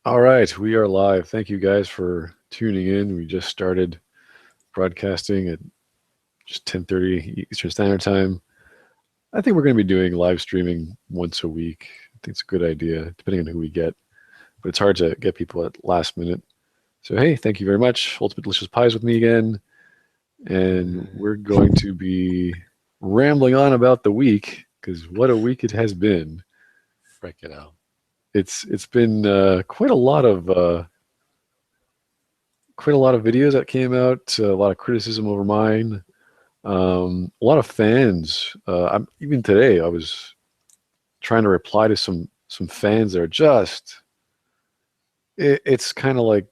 All right, we are live. Thank you guys for tuning in. We just started broadcasting at just 10:30 Eastern Standard Time. I think we're going to be doing live streaming once a week. I think it's a good idea, depending on who we get. But it's hard to get people at last minute. So hey, thank you very much. Ultimate Delicious Pies with me again, and we're going to be rambling on about the week because what a week it has been. Freaking hell. It's been quite a lot of videos that came out, a lot of criticism over mine, a lot of fans. Even today, I was trying to reply to some fans that are just. It's kind of like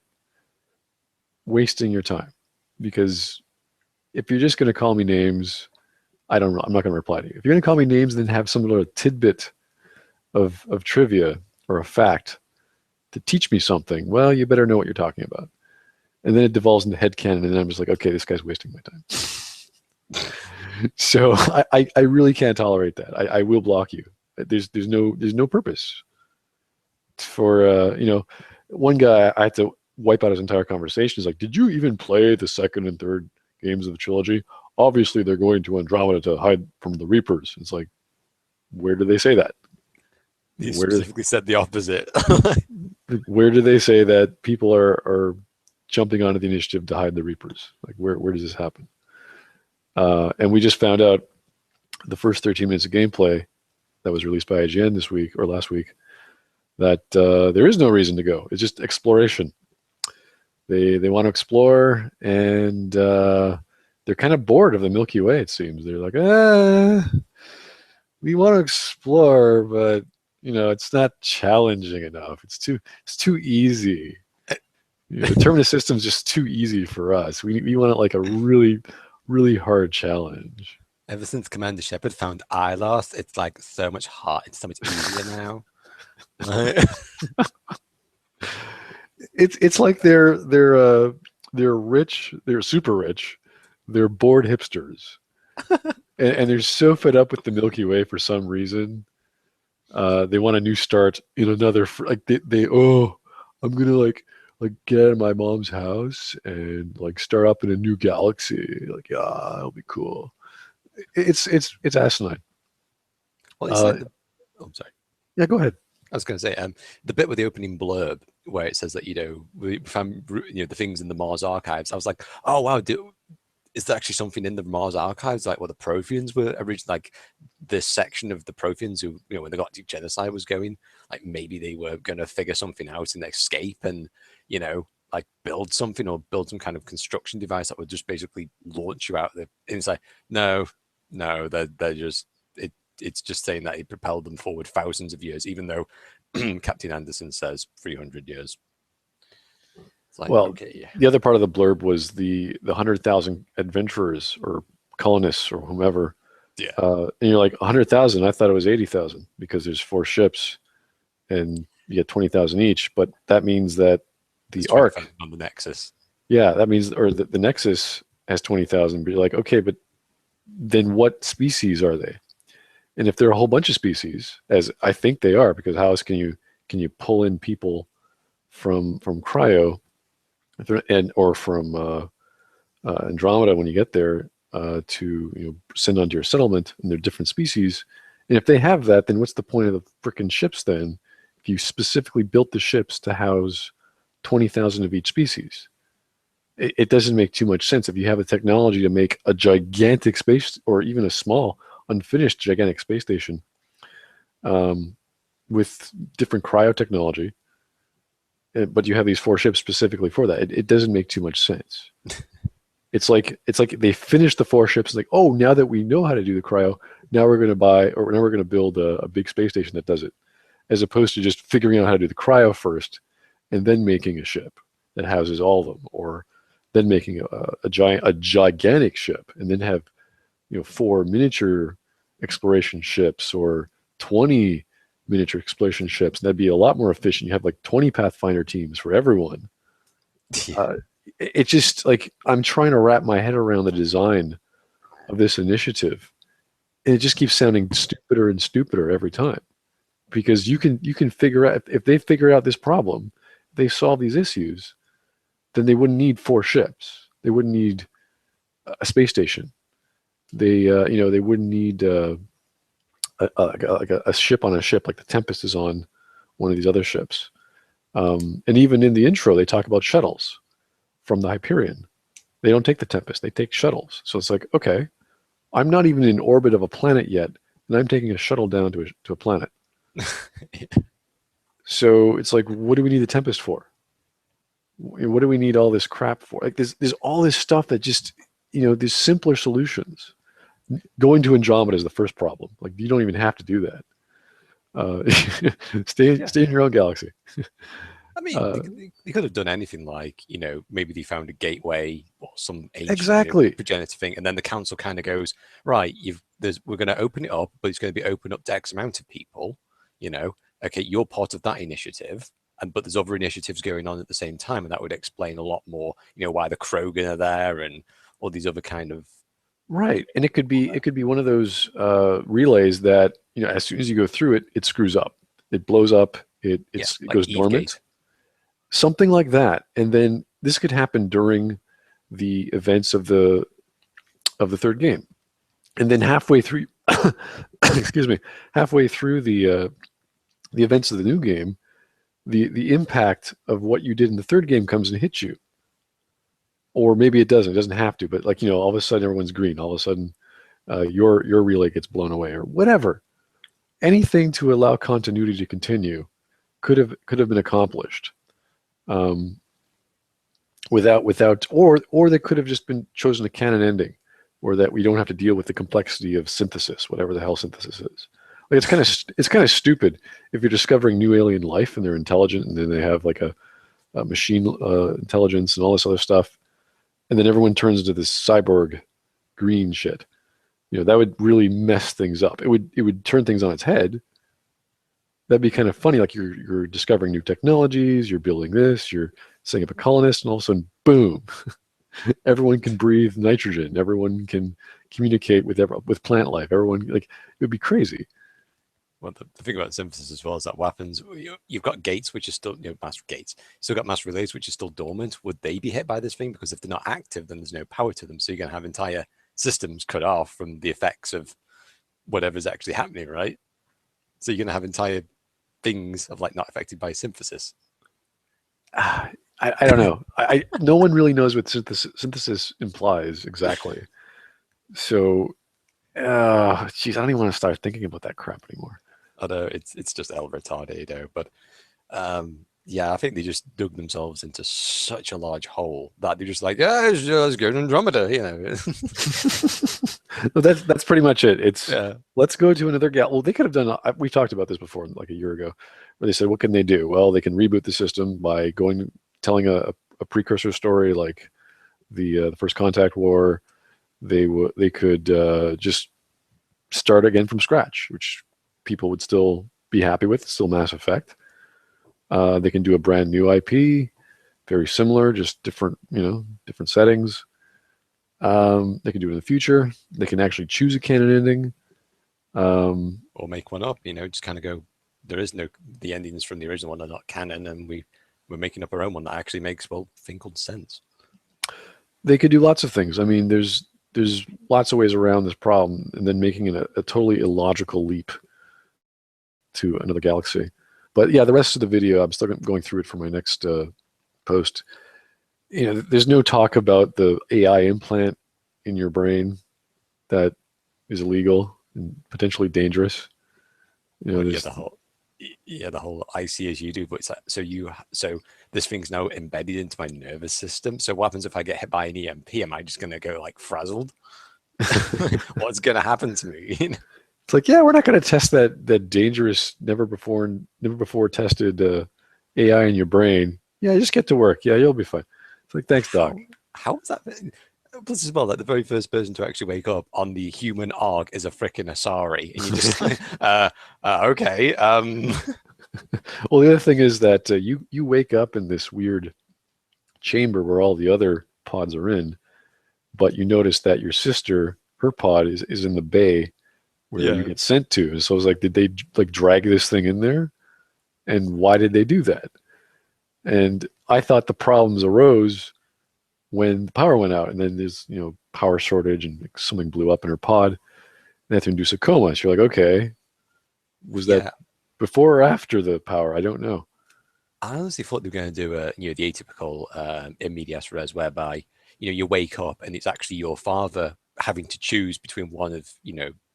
wasting your time because if you're just going to call me names, I'm not going to reply to you. If you're going to call me names, then have some little tidbit of trivia or a fact to teach me something. Well, you better know what you're talking about. And then it devolves into headcanon, and I'm just like, okay, this guy's wasting my time. So I really can't tolerate that. I will block you. There's no purpose for one guy I had to wipe out his entire conversation. He's like, did you even play the second and third games of the trilogy? Obviously, they're going to Andromeda to hide from the Reapers. It's like, where do they say that? You specifically said the opposite. Where do they say that people are jumping onto the initiative to hide the Reapers? Like, where does this happen? And we just found out the first 13 minutes of gameplay that was released by IGN this week or last week that there is no reason to go. It's just exploration. They want to explore, and they're kind of bored of the Milky Way, it seems. They're like, we want to explore, but it's not challenging enough. It's too easy. The terminus system's just too easy for us. We want it like a really, really hard challenge. Ever since Commander Shepard found Lost, it's like so much hard. It's so much easier now. It's like they're rich, they're super rich, they're bored hipsters, and they're so fed up with the Milky Way for some reason. They want a new start in another. I'm gonna like get out of my mom's house and like start up in a new galaxy. Like, yeah, it'll be cool. It's asinine. Well, it's like I'm sorry. Yeah, go ahead. I was going to say the bit with the opening blurb where it says that we found the things in the Mars archives. I was like, oh wow, is there actually something in the Mars archives like what the Protheans were originally, like this section of the Protheans who when the Galactic Genocide was going, like maybe they were going to figure something out and escape and like build something or build some kind of construction device that would just basically launch you out of the inside. No, they're just it's just saying that he propelled them forward thousands of years, even though Captain Anderson says 300 years. It's like, well, okay. The other part of the blurb was the 100,000 adventurers or colonists or whomever. Yeah. And you're like 100,000. I thought it was 80,000 because there's 4 ships, and you get 20,000 each. But that means that the Ark on the Nexus. Yeah, that means, or the Nexus has 20,000. But you're like, okay, but then what species are they? And if there are a whole bunch of species, as I think they are, because how else can you pull in people from cryo, or from Andromeda when you get there to send onto your settlement, and they're different species. And if they have that, then what's the point of the freaking ships then? If you specifically built the ships to house 20,000 of each species, it doesn't make too much sense. If you have the technology to make a gigantic space, or even a small unfinished gigantic space station with different cryo technology, but you have these 4 ships specifically for that, it doesn't make too much sense. It's like they finished the 4 ships, like, oh, now that we know how to do the cryo, now we're going to build a big space station that does it, as opposed to just figuring out how to do the cryo first and then making a ship that houses all of them, or then making a gigantic ship and then have 4 miniature exploration ships or 20 miniature exploration ships. That'd be a lot more efficient. You have like 20 Pathfinder teams for everyone. It's just like I'm trying to wrap my head around the design of this initiative, and it just keeps sounding stupider and stupider every time, because you can figure out, if they figure out this problem they solve these issues, then they wouldn't need 4 ships. They wouldn't need a space station. They they wouldn't need a ship on a ship like the Tempest is on one of these other ships. And even in the intro, they talk about shuttles from the Hyperion. They don't take the Tempest; they take shuttles. So it's like, okay, I'm not even in orbit of a planet yet, and I'm taking a shuttle down to a planet. So it's like, what do we need the Tempest for? What do we need all this crap for? Like, there's all this stuff that just, these simpler solutions. Going to Andromeda is the first problem. Like, you don't even have to do that. Stay in your own galaxy. I mean, they could have done anything like, maybe they found a gateway or some ancient Exactly. progenitor thing, and then the council kind of goes, right, we're going to open it up, but it's going to be open up to X amount of people. Okay, you're part of that initiative, but there's other initiatives going on at the same time, and that would explain a lot more, why the Krogan are there and all these other kind of. Right, and it could be one of those relays that as soon as you go through it, it screws up, it blows up, it like goes dormant, Gate. Something like that. And then this could happen during the events of the third game, and then halfway through, excuse me, halfway through the events of the new game, the impact of what you did in the third game comes and hits you. Or maybe it doesn't. It doesn't have to. But all of a sudden everyone's green. All of a sudden your relay gets blown away or whatever. Anything to allow continuity to continue could have been accomplished. Without or they could have just been chosen a canon ending, or that we don't have to deal with the complexity of synthesis, whatever the hell synthesis is. Like, it's kind of stupid if you're discovering new alien life and they're intelligent and then they have like a machine intelligence and all this other stuff, and then everyone turns into this cyborg green shit. That would really mess things up. It would turn things on its head. That'd be kind of funny. Like, you're discovering new technologies, you're building this, you're setting up a colonist, and all of a sudden, boom, everyone can breathe nitrogen. Everyone can communicate with plant life. Everyone, like, it would be crazy. Well, the thing about synthesis as well is that weapons, you've got gates, which are still, mass gates. Still got mass relays, which are still dormant. Would they be hit by this thing? Because if they're not active, then there's no power to them. So you're going to have entire systems cut off from the effects of whatever's actually happening, right? So you're going to have entire things of like not affected by synthesis. I don't know. No one really knows what synthesis implies exactly. So, geez, I don't even want to start thinking about that crap anymore. Although it's just el retardado, but yeah, I think they just dug themselves into such a large hole that they're just like, yeah, let's go to Andromeda, Well, that's pretty much it. It's let's go to another gal. Well, they could have done. We talked about this before, like a year ago, where they said, what can they do? Well, they can reboot the system by telling a precursor story like the First Contact War. They could just start again from scratch, which people would still be happy with. Still Mass Effect. They can do a brand new IP, very similar, just different, different settings. They can do it in the future. They can actually choose a canon ending. Or make one up, just kind of go, the endings from the original one are not canon, and we're making up our own one that actually makes, thing called sense. They could do lots of things. I mean, there's lots of ways around this problem, and then making it a totally illogical leap to another galaxy. But yeah, the rest of the video, I'm still going through it for my next post. There's no talk about the AI implant in your brain that is illegal and potentially dangerous. The whole I see as you do, but it's like, so this thing's now embedded into my nervous system. So what happens if I get hit by an EMP? Am I just going to go like frazzled? What's going to happen to me? It's like, yeah, we're not going to test that dangerous, never before tested AI in your brain. Yeah, just get to work. Yeah, you'll be fine. It's like, thanks, Doc. How is that? Plus, as well, like the very first person to actually wake up on the human arc is a freaking Asari, and you just like, okay. Well, the other thing is that you wake up in this weird chamber where all the other pods are in, but you notice that your sister, her pod is in the bay where you get sent to. So I was like, did they like drag this thing in there? And why did they do that? And I thought the problems arose when the power went out, and then there's power shortage, and something blew up in her pod. They have to induce a coma. So you're like, okay, was that Yeah, before or after the power? I don't know. I honestly thought they were going to do the atypical in medias res, whereby you wake up and it's actually your father having to choose between one of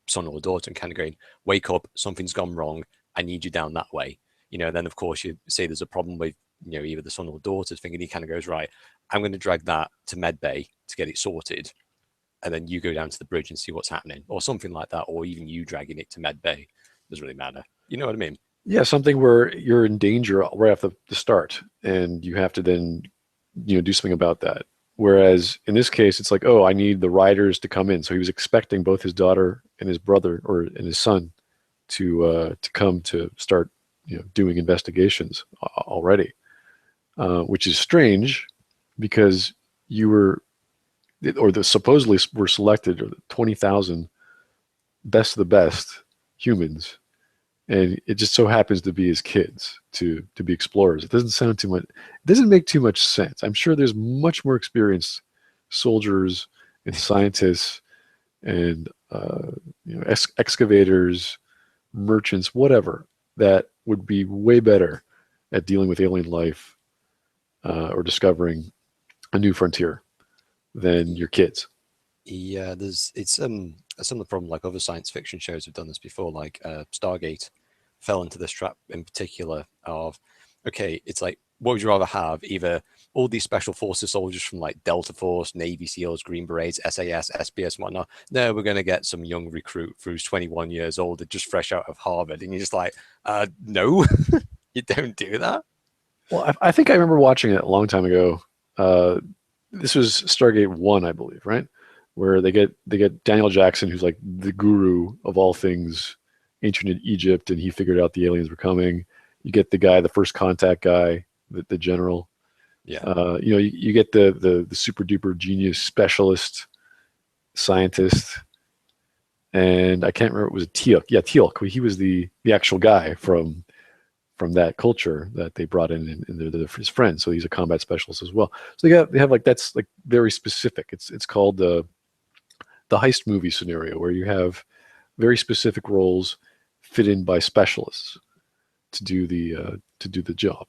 son or daughter, and kind of going, wake up, something's gone wrong, I need you down that way. Then of course you say there's a problem with either the son or daughter's thing, and he kind of goes, right, I'm going to drag that to medbay to get it sorted, and then you go down to the bridge and see what's happening, or something like that, or even you dragging it to medbay. Doesn't really matter. You know what I mean? Yeah, something where you're in danger right off the start, and you have to then do something about that. Whereas in this case, it's like, oh, I need the riders to come in. So he was expecting both his daughter and his brother, and his son, to come to start doing investigations already, which is strange because you were, or the supposedly were selected, or the 20,000 best of the best humans, and it just so happens to be his kids to be explorers. It doesn't sound too much. It doesn't make too much sense. I'm sure there's much more experienced soldiers and scientists and excavators, merchants, whatever, that would be way better at dealing with alien life or discovering a new frontier than your kids. Yeah, it's a similar problem. Like other science fiction shows have done this before, like Stargate fell into this trap in particular of, okay, it's like, what would you rather have? Either all these special forces soldiers from like Delta Force, Navy SEALs, Green Berets, SAS, SBS, and whatnot. No, we're going to get some young recruit who's 21 years old and just fresh out of Harvard. And you're just like, no, you don't do that. Well, I think I remember watching it a long time ago. Uh, this was Stargate 1, I believe, right? Where they get Daniel Jackson, who's like the guru of all things ancient Egypt, and he figured out the aliens were coming. You get the guy, the first contact guy, the general. Yeah. You get the super duper genius specialist scientist, and I can't remember, it was a Teal'c. Yeah, Teal'c. He was the actual guy from that culture that they brought in, and they're his friends. So he's a combat specialist as well. So they have like, that's like very specific. It's called the heist movie scenario, where you have very specific roles fit in by specialists to do the job.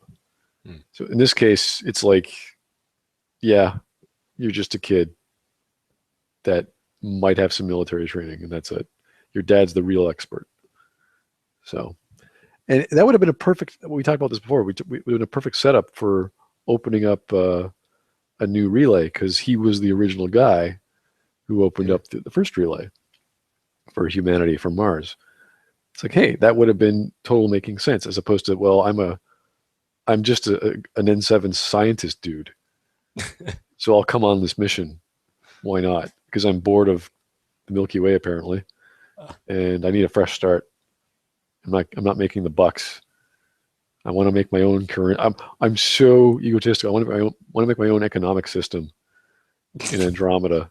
Hmm. So in this case, it's like, yeah, you're just a kid that might have some military training, and that's it. Your dad's the real expert. So, and that would have been a perfect. We talked about this before. We would have been a perfect setup for opening up a new relay, because he was the original guy who opened up the first relay for humanity from Mars. It's like, hey, that would have been total making sense, as opposed to, well, I'm just an N7 scientist dude, so I'll come on this mission. Why not? Because I'm bored of the Milky Way apparently, and I need a fresh start. I'm not making the bucks. I want to make my own current. I'm so egotistical. I want to make my own economic system in Andromeda,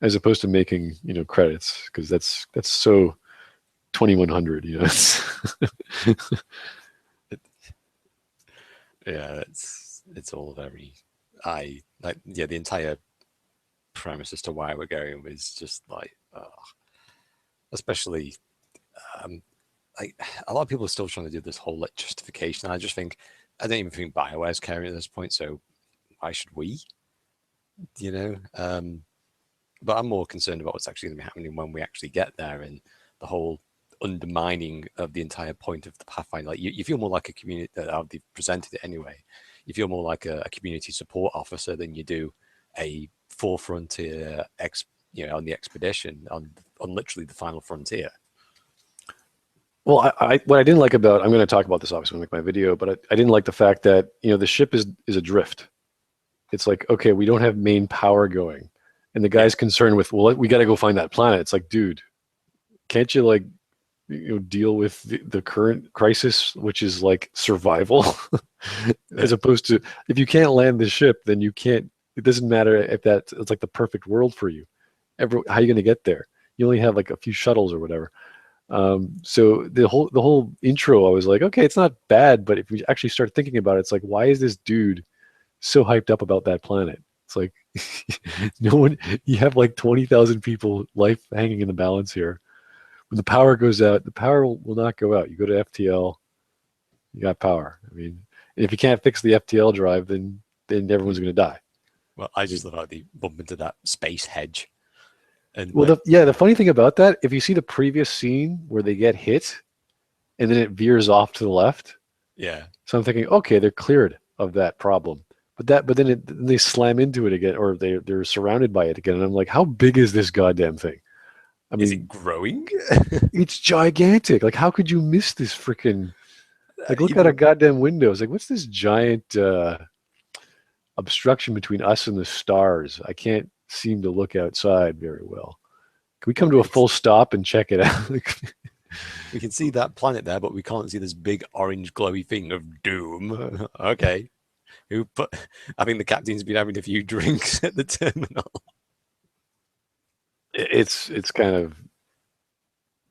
as opposed to making credits, because that's so 2100. Yeah, it's all very, I like, yeah, the entire premise as to why we're going was just like, especially um like a lot of people are still trying to do this whole like justification. I just think, I don't even think BioWare's caring at this point, so why should we? you know but I'm more concerned about what's actually going to be happening when we actually get there, and the whole undermining of the entire point of the Pathfinder. Like you feel more like a community, how they've presented it anyway. You feel more like a community support officer than you do a full frontier on the expedition on literally the final frontier. Well, what I didn't like about, I'm going to talk about this obviously when I make my video, but I didn't like the fact that the ship is adrift. It's like, okay, we don't have main power going, and the guy's concerned with, well, we got to go find that planet. It's like, dude, can't you like deal with the current crisis, which is like survival, as opposed to, if you can't land the ship, then you can't. It doesn't matter if it's like the perfect world for you. How are you going to get there? You only have like a few shuttles or whatever. So the whole intro, I was like, okay, it's not bad, but if you actually start thinking about it, it's like, why is this dude so hyped up about that planet? It's like no one. You have like 20,000 people life hanging in the balance here. When the power goes out, the power will not go out. You go to FTL, you got power. I mean, and if you can't fix the FTL drive, then everyone's going to die. Well, I just love how they bump into that space hedge. And Well, the funny thing about that, if you see the previous scene where they get hit and then it veers off to the left, yeah, so I'm thinking, okay, they're cleared of that problem. But then they slam into it again, or they're surrounded by it again, and I'm like, how big is this goddamn thing? I is it mean, growing? it's gigantic. Like, how could you miss this freaking? Like, look out a Even goddamn window. It's like, what's this giant obstruction between us and the stars? I can't seem to look outside very well. Can we come well, to a full stop and check it out? we can see that planet there, but we can't see this big orange glowy thing of doom. Okay. Who put? I think the captain's been having a few drinks at the terminal. It's kind of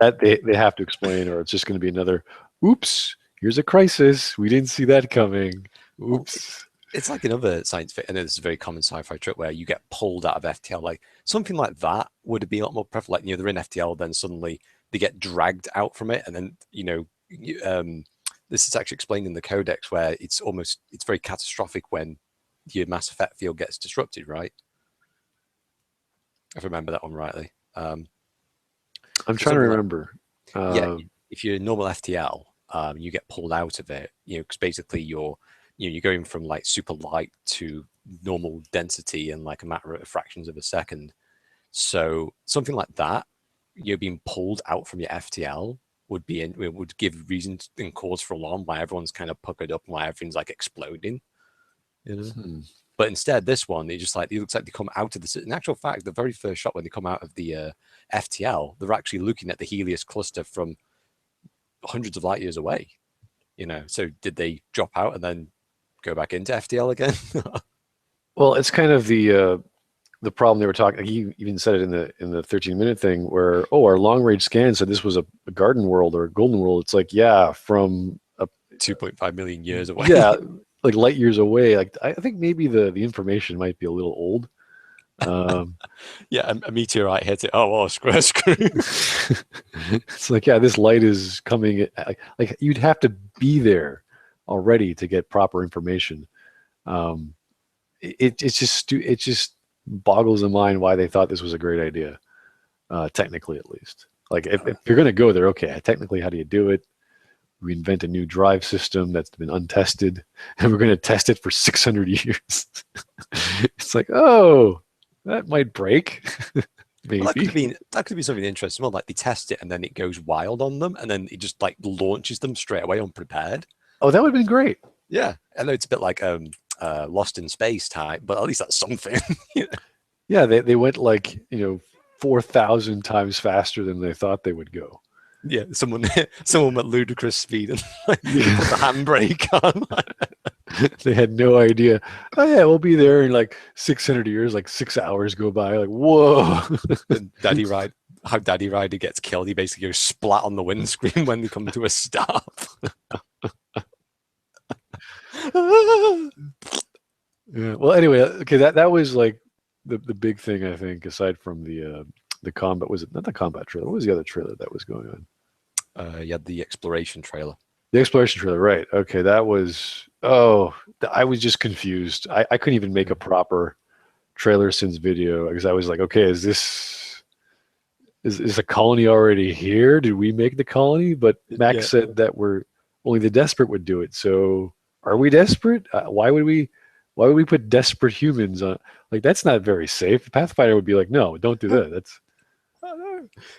that they have to explain, or it's just going to be another. Oops! Here's a crisis. We didn't see that coming. Well, Oops. it's like another science fiction. I know this is a very common sci-fi trope where you get pulled out of FTL. Like something like that would be a lot more preferable. Like they're in FTL, then suddenly they get dragged out from it, and then this is actually explained in the codex where it's very catastrophic when your mass effect field gets disrupted, right? If I remember that one rightly. I'm trying to remember. Yeah, if you're normal FTL, you get pulled out of it, because basically you're going from like super light to normal density in like a matter of fractions of a second. So something like that, you're being pulled out from your FTL would give reason and cause for alarm, why everyone's kind of puckered up and why everything's like exploding. But instead, this one, it looks like they come out of the. In actual fact, the very first shot when they come out of the FTL, they're actually looking at the Helios cluster from hundreds of light years away. So did they drop out and then go back into FTL again? Well, it's kind of the problem they were talking. He even said it in the 13-minute thing where, our long range scan said this was a garden world or a golden world. It's like, yeah, from 2.5 million years away. Yeah, like light years away. Like I think maybe the information might be a little old. Yeah, a meteorite hit it. Oh, screw. It's like, yeah, this light is coming. Like you'd have to be there already to get proper information. It just boggles the mind why they thought this was a great idea, technically at least. Like if you're gonna go there, okay, technically, how do you do it? We invent a new drive system that's been untested, and we're going to test it for 600 years. It's like, oh, that might break. Maybe. Well, that could be something interesting. Well, like they test it and then it goes wild on them, and then it just like launches them straight away unprepared. Oh, that would have been great. Yeah, I know it's a bit like Lost in Space type, but at least that's something. Yeah, they went like 4,000 times faster than they thought they would go. Yeah, someone at ludicrous speed and like, put the handbrake on. They had no idea. Oh yeah, we'll be there in like 600 years. Like 6 hours go by. Like whoa. And how Daddy Rider gets killed. He basically goes splat on the windscreen when they come to a stop. Yeah. Well, anyway, okay. That was like the big thing, I think, aside from the combat. Was it not the combat trailer? What was the other trailer that was going on? You had the exploration trailer. The exploration trailer, right? Okay, that was. Oh, I was just confused. I couldn't even make a proper trailer since video because I was like, okay, is a colony already here? Did we make the colony? But Max said that only the desperate would do it. So are we desperate? Why would we put desperate humans on? Like that's not very safe. Pathfinder would be like, no, don't do that. That's.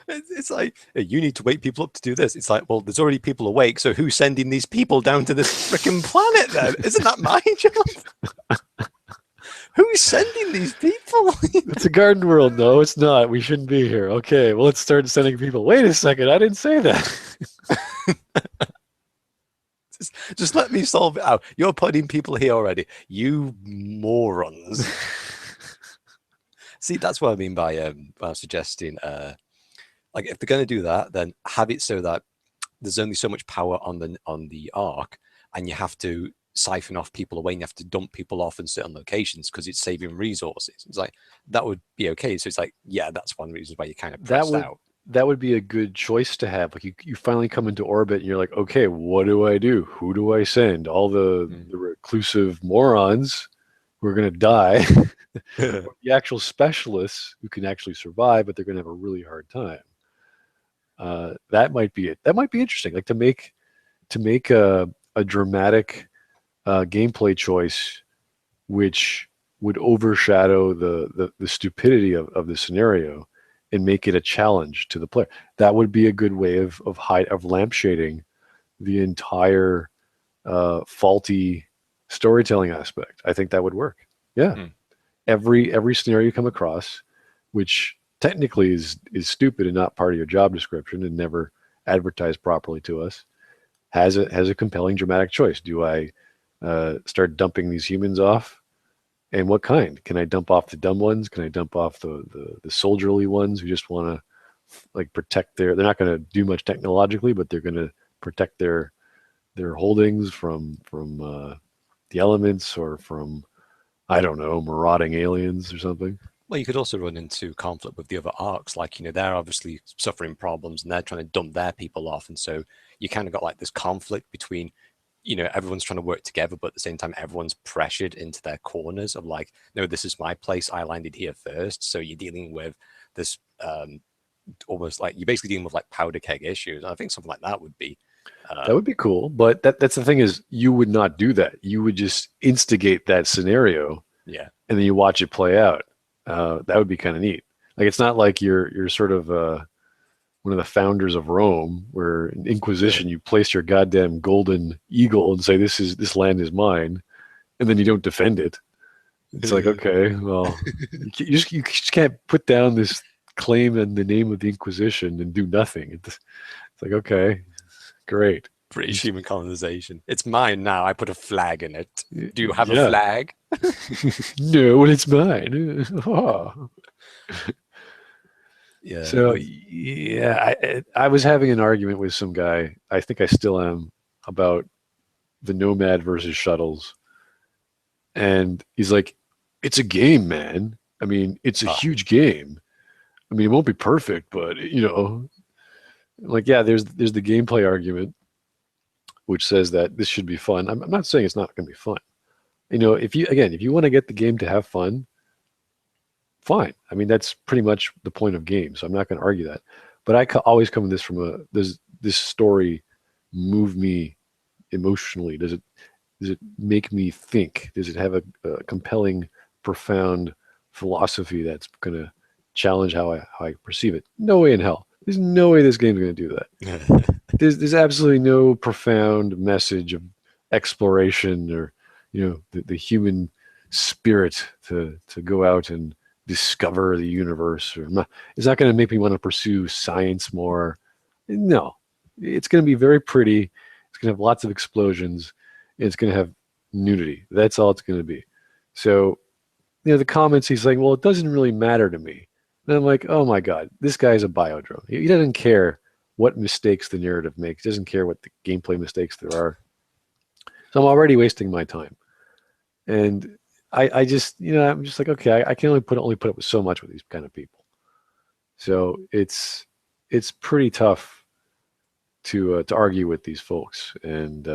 It's like, hey, you need to wake people up to do this. It's like, well, there's already people awake, so who's sending these people down to this freaking planet then? Isn't that my job? Who's sending these people? It's a garden world. No, it's not. We shouldn't be here. Okay, well, let's start sending people. Wait a second, I didn't say that. Just let me solve it out. You're putting people here already. You morons. See, that's what I mean by suggesting like if they're going to do that, then have it so that there's only so much power on the arc, and you have to siphon off people away and you have to dump people off in certain locations because it's saving resources. It's like that would be okay. So it's like, yeah, that's one reason why you kind of pressed out. That would be a good choice to have. Like you finally come into orbit and you're like, okay, what do I do? Who do I send? All the reclusive morons who are going to die, or the actual specialists who can actually survive, but they're going to have a really hard time. That might be it. That might be interesting. Like to make a dramatic gameplay choice, which would overshadow the stupidity of the scenario, and make it a challenge to the player. That would be a good way of lampshading the entire faulty storytelling aspect. I think that would work. Yeah, every scenario you come across, which technically is stupid and not part of your job description and never advertised properly to us, has a compelling dramatic choice. Do I start dumping these humans off? And what kind? Can I dump off the dumb ones? Can I dump off the soldierly ones who just want to like protect they're not going to do much technologically, but they're going to protect their holdings from the elements, or from, I don't know, marauding aliens or something. Well, you could also run into conflict with the other arcs. Like, they're obviously suffering problems and they're trying to dump their people off. And so you kind of got like this conflict between, everyone's trying to work together, but at the same time, everyone's pressured into their corners of like, no, this is my place. I landed here first. So you're dealing with this almost like you're basically dealing with like powder keg issues. And I think something like that would be. That would be cool. But that's the thing is, you would not do that. You would just instigate that scenario. Yeah. And then you watch it play out. That would be kind of neat. Like, it's not like you're sort of one of the founders of Rome, where in Inquisition you place your goddamn golden eagle and say this land is mine, and then you don't defend it. It's like, okay, well, you just can't put down this claim in the name of the Inquisition and do nothing. It's like, okay, great. British human colonization. It's mine now. I put a flag in it. Do you have a flag? No, it's mine. Oh. Yeah. So yeah, I was having an argument with some guy, I think I still am, about the Nomad versus shuttles. And he's like, it's a game, man. I mean, it's a huge game. I mean, it won't be perfect, but like, yeah, there's the gameplay argument, which says that this should be fun. I'm not saying it's not going to be fun. If you want to get the game to have fun, fine. I mean, that's pretty much the point of games. So I'm not going to argue that. But I always come at this from does this story move me emotionally? Does it make me think? Does it have a compelling, profound philosophy that's going to challenge how I perceive it? No way in hell. There's no way this game's going to do that. There's absolutely no profound message of exploration, or the human spirit to go out and discover the universe. It's not going to make me want to pursue science more. No, it's going to be very pretty. It's going to have lots of explosions. And it's going to have nudity. That's all it's going to be. So, the comments, he's like, well, it doesn't really matter to me. And I'm like, oh my God, this guy's a biodrone. He doesn't care what mistakes the narrative makes. He doesn't care what the gameplay mistakes there are. So I'm already wasting my time. And I just, I'm just like, okay, I can only put up with so much with these kind of people. So it's pretty tough to argue with these folks. And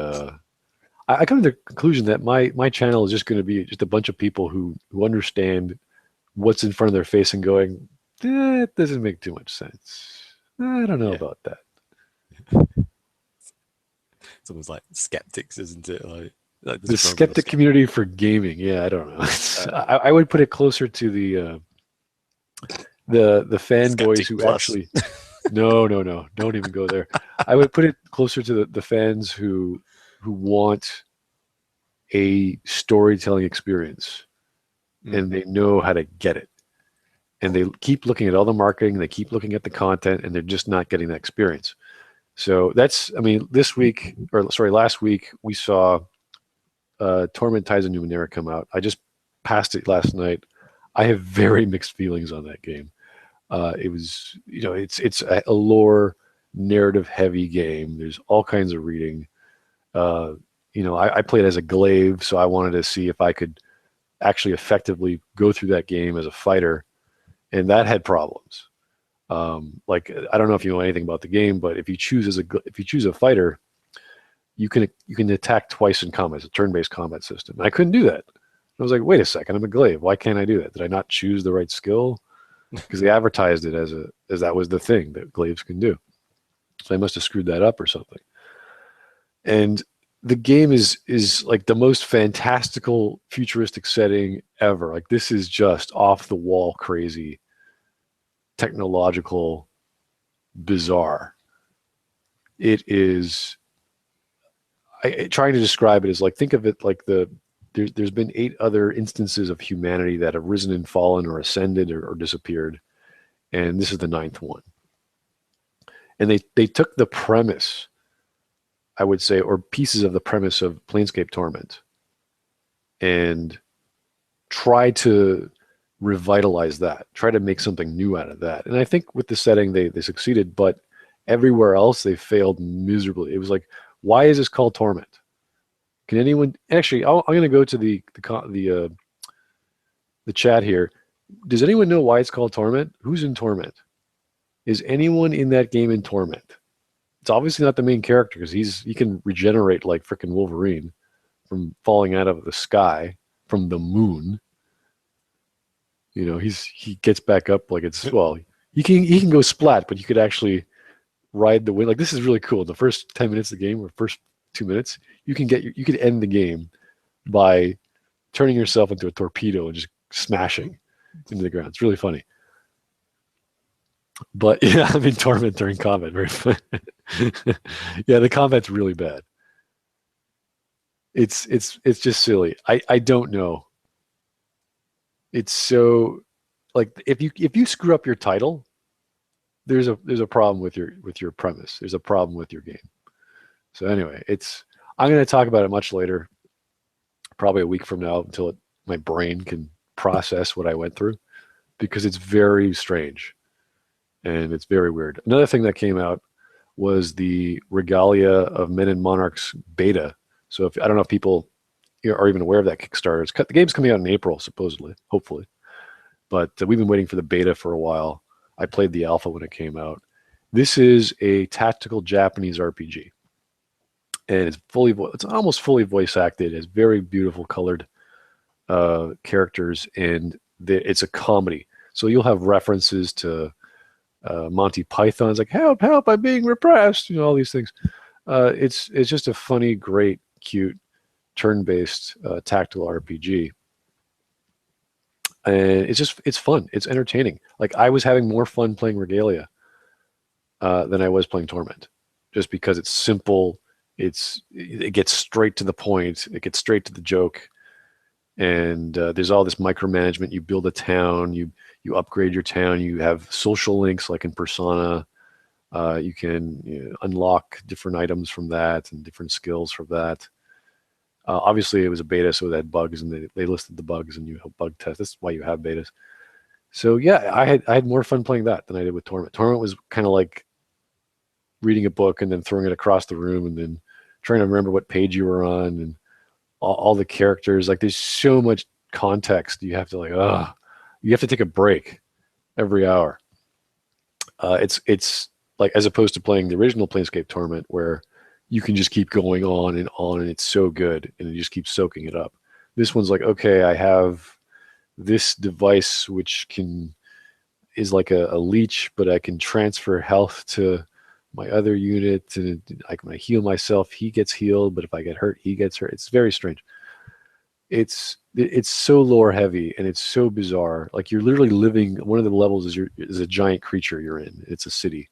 I come to the conclusion that my channel is just going to be just a bunch of people who understand what's in front of their face and going, that doesn't make too much sense. I don't know about that. It's almost like skeptics, isn't it? Like the skeptic community for gaming. Yeah, I don't know. I would put it closer to the fanboys who plus. Actually. No, don't even go there. I would put it closer to the fans who want a storytelling experience, and they know how to get it. And they keep looking at all the marketing, they keep looking at the content, and they're just not getting that experience. So last week, we saw Torment Tides and Numenera come out. I just passed it last night. I have very mixed feelings on that game. It was, it's a lore narrative heavy game. There's all kinds of reading. I played as a glaive, so I wanted to see if I could actually effectively go through that game as a fighter, and that had problems. Like, I don't know if you know anything about the game, but if you choose a fighter, you can attack twice in combat. It's a turn-based combat system. And I couldn't do that. I was like, wait a second, I'm a glaive. Why can't I do that? Did I not choose the right skill? Because they advertised it as that was the thing that glaives can do. So I must have screwed that up or something. And the game is like the most fantastical futuristic setting ever. Like, this is just off the wall crazy, technological, bizarre. It is, trying to describe it is like, think of it like there's been 8 other instances of humanity that have risen and fallen or ascended or disappeared, and this is the 9th one. And they took the premise, I would say, or pieces of the premise of Planescape Torment, and try to revitalize that, try to make something new out of that. And I think with the setting they succeeded, but everywhere else they failed miserably. It was like, why is this called Torment? Can anyone actually? I'm going to go to the chat here. Does anyone know why it's called Torment? Who's in Torment? Is anyone in that game in Torment? It's obviously not the main character, because he can regenerate like freaking Wolverine from falling out of the sky from the moon. He gets back up like it's, well, he can go splat, but you could actually ride the wind. Like, this is really cool. The first 10 minutes of the game, or first 2 minutes, you could end the game by turning yourself into a torpedo and just smashing into the ground. It's really funny. But yeah, I'm in Torment during combat. Very fun. Yeah, the combat's really bad. It's just silly. I don't know. It's so, like, if you screw up your title, there's a problem with your premise. There's a problem with your game. So anyway, I'm going to talk about it much later, probably a week from now, until my brain can process what I went through, because it's very strange and it's very weird. Another thing that came out was the Regalia of Men and Monarchs beta. So I don't know if people are even aware of that Kickstarter. The game's coming out in April, supposedly, hopefully. But we've been waiting for the beta for a while. I played the alpha when it came out. This is a tactical Japanese RPG. And it's almost fully voice acted. It has very beautiful colored characters, and it's a comedy. So you'll have references to Monty Python's, like, help, help, I'm being repressed, all these things. It's just a funny, great, cute, turn-based tactical RPG. And it's fun. It's entertaining. Like, I was having more fun playing Regalia than I was playing Torment, just because it's simple. It gets straight to the point. It gets straight to the joke. And there's all this micromanagement. You build a town. You upgrade your town. You have social links like in Persona. You can unlock different items from that and different skills from that. Obviously, it was a beta, so it had bugs, and they listed the bugs, and you help bug test. That's why you have betas. So yeah, I had more fun playing that than I did with Torment. Torment was kind of like reading a book and then throwing it across the room, and then trying to remember what page you were on, and all the characters. Like, there's so much context. You have to you have to take a break every hour. It's like, as opposed to playing the original Planescape Torment, where you can just keep going on, and it's so good, and you just keep soaking it up. This one's like, okay, I have this device which is like a leech, but I can transfer health to my other unit, and when I heal myself, he gets healed, but if I get hurt, he gets hurt. It's very strange. It's so lore heavy, and it's so bizarre. Like, you're literally living, one of the levels is a giant creature you're in. It's a city.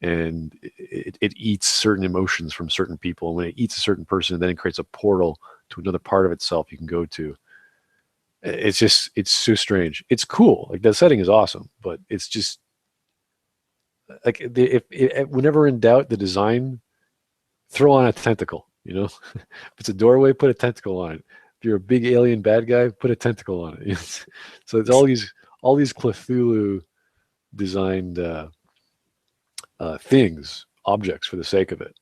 And it eats certain emotions from certain people. And when it eats a certain person, then it creates a portal to another part of itself you can go to. It's so strange. It's cool. Like, the setting is awesome, but it's just like, whenever in doubt, the design, throw on a tentacle. If it's a doorway, put a tentacle on it. If you're a big alien bad guy, put a tentacle on it. So it's all these Cthulhu designed things, objects for the sake of it.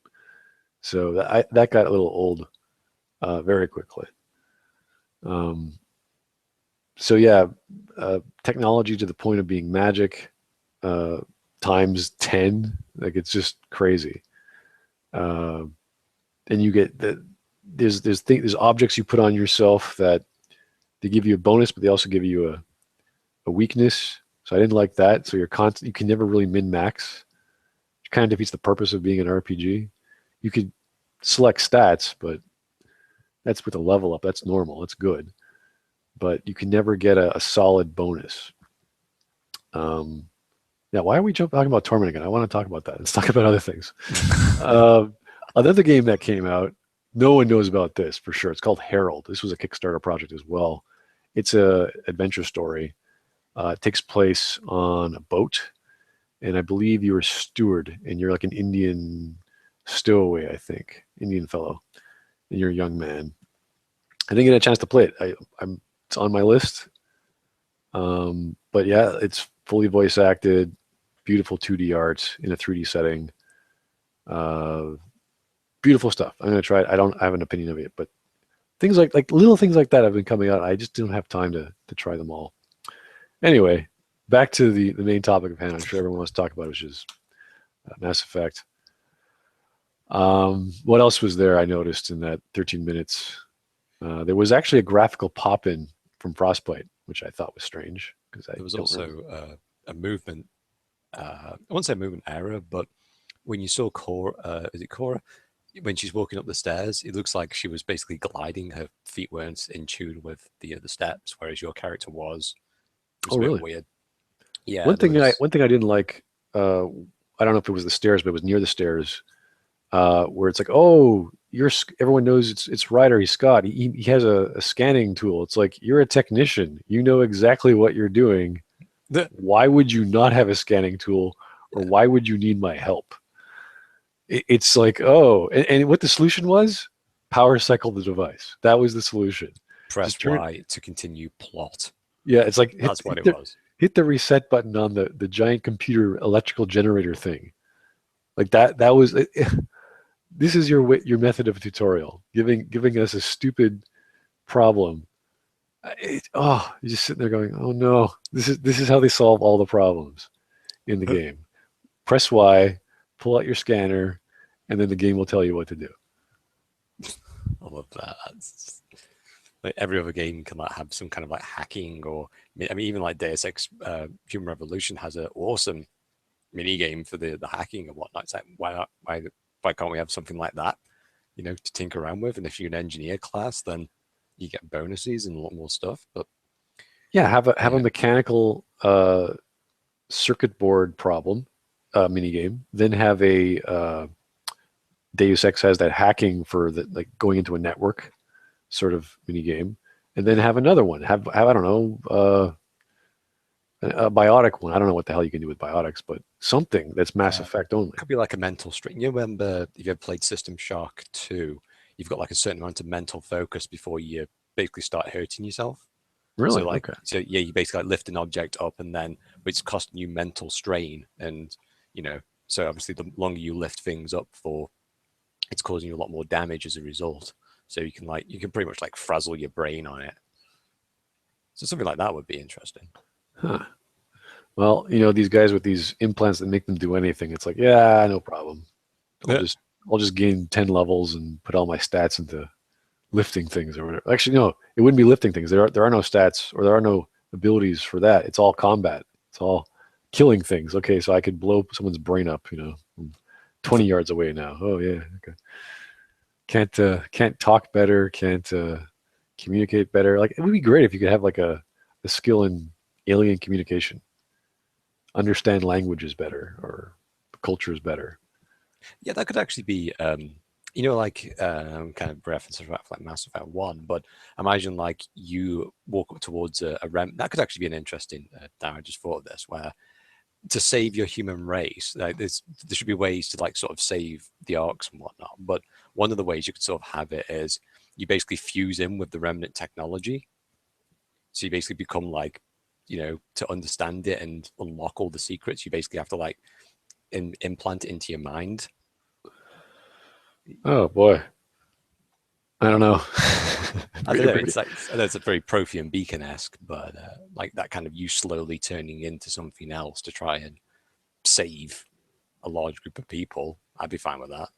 So that got a little old very quickly. So yeah, technology to the point of being magic times 10. Like it's just crazy. And you get that there's objects you put on yourself that they give you a bonus, but they also give you a weakness. So I didn't like that. So you can never really min max. It kind of defeats the purpose of being an RPG. You could select stats, but that's with a level up. That's normal. That's good. But you can never get a solid bonus. Yeah, why are we talking about Torment again? I want to talk about that. Let's talk about other things. Another game that came out, no one knows about this for sure. It's called Herald. This was a Kickstarter project as well. It's a adventure story. It takes place on a boat, and I believe you're a steward, and you're like an Indian stowaway, I think, Indian fellow, and you're a young man. I didn't get a chance to play it. It's on my list. But yeah, it's fully voice acted, beautiful 2D art in a 3D setting. Beautiful stuff. I'm gonna try it. I have an opinion of it, but things like little things like that have been coming out. I just don't have time to try them all. Anyway, back to the main topic of hand. I'm sure everyone wants to talk about, which is Mass Effect. What else was there? I noticed in that 13 minutes, there was actually a graphical pop-in from Frostbite, which I thought was strange because there was also a movement. I won't say movement error, but when you saw Cora, is it Cora? When she's walking up the stairs, it looks like she was basically gliding. Her feet weren't in tune with the steps, whereas your character was. It was a bit weird. Yeah. One thing I didn't like. I don't know if it was the stairs, but it was near the stairs, where it's like, oh, everyone knows it's Ryder. He's Scott. He has a scanning tool. It's like you're a technician. You know exactly what you're doing. Why would you not have a scanning tool, or why would you need my help? It's like, oh, and what the solution was? Power cycle the device. That was the solution. Press Y to continue plot. Yeah, it's like that's what it was. Hit the reset button on the giant computer electrical generator thing. Like that was this is your method of a tutorial, giving us a stupid problem. You're just sitting there going, oh no, this is how they solve all the problems in the game. Press Y, pull out your scanner, and then the game will tell you what to do. I love that. Like every other game can have some kind of hacking, or I mean even like Deus Ex Human Revolution has an awesome mini game for the hacking and whatnot. It's like why can't we have something like that, to tinker around with? And if you're an engineer class, then you get bonuses and a lot more stuff. But yeah, have a mechanical circuit board problem mini game, then have a Deus Ex has that hacking for going into a network sort of mini game, and then have another one. Have I don't know a biotic one. I don't know what the hell you can do with biotics, but something that's Mass Effect only. Could be like a mental strain. You remember if you ever played System Shock 2, you've got a certain amount of mental focus before you basically start hurting yourself. Really? So okay. So yeah, you basically lift an object up, and then it's costing you mental strain, and so obviously the longer you lift things up for, it's causing you a lot more damage as a result. So you can pretty much frazzle your brain on it. So something like that would be interesting. Huh. Well, these guys with these implants that make them do anything, it's like, yeah, no problem. I'll just gain 10 levels and put all my stats into lifting things or whatever. Actually, no, it wouldn't be lifting things. There are no stats, or there are no abilities for that. It's all combat. It's all killing things. Okay, so I could blow someone's brain up, from 20 yards away now. Oh yeah, okay. Can't talk better, can't communicate better. It would be great if you could have a skill in alien communication, understand languages better or cultures better. Yeah, that could actually be kind of references like Mass Effect 1, but imagine you walk up towards a Remnant. That could actually be an interesting I just thought of this, where to save your human race, there should be ways to sort of save the arcs and whatnot. But one of the ways you could sort of have it is you basically fuse in with the Remnant technology. So you basically become you know, to understand it and unlock all the secrets, you basically have to like implant it into your mind. Oh boy, I don't know. I don't know. It's like, I know it's a very Prothean Beacon-esque, but like that kind of you slowly turning into something else to try and save a large group of people. I'd be fine with that.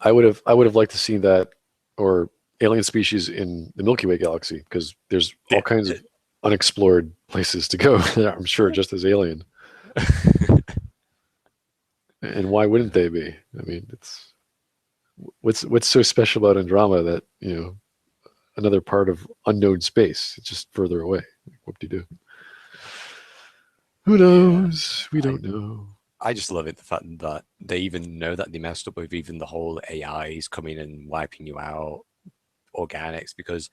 I would have liked to see that, or alien species in the Milky Way galaxy, because there's all kinds of unexplored places to go. I'm sure, just as alien. And why wouldn't they be? I mean, it's what's so special about Andromeda that, you know, another part of unknown space. It's just further away. What do you do? Who knows? We don't know. I just love it, the fact that they even know that they messed up with even the whole AIs coming and wiping you out, organics, because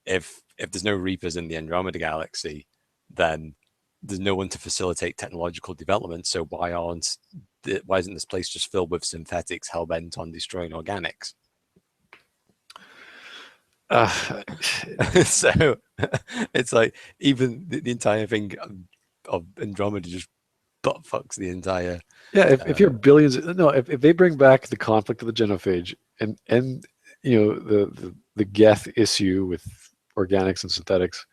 if there's no Reapers in the Andromeda galaxy, then there's no one to facilitate technological development. So why isn't this place just filled with synthetics hell bent on destroying organics? So it's like even the entire thing of Andromeda just butt fucks the entire. Yeah, if you're billions, no, if they bring back the conflict of the genophage and you know the Geth issue with organics and synthetics,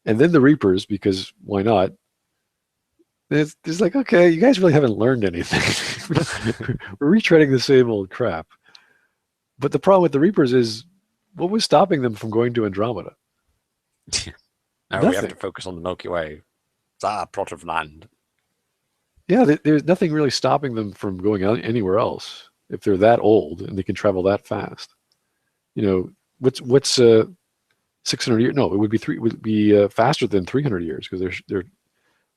and then the Reapers, because why not? It's like, okay, you guys really haven't learned anything. We're retreading the same old crap. But the problem with the Reapers is, what was stopping them from going to Andromeda? Now we have to focus on the Milky Way. It's our plot of land. Yeah, there's nothing really stopping them from going out anywhere else if they're that old and they can travel that fast. You know, what's 600 years? No, it would be faster than 300 years, because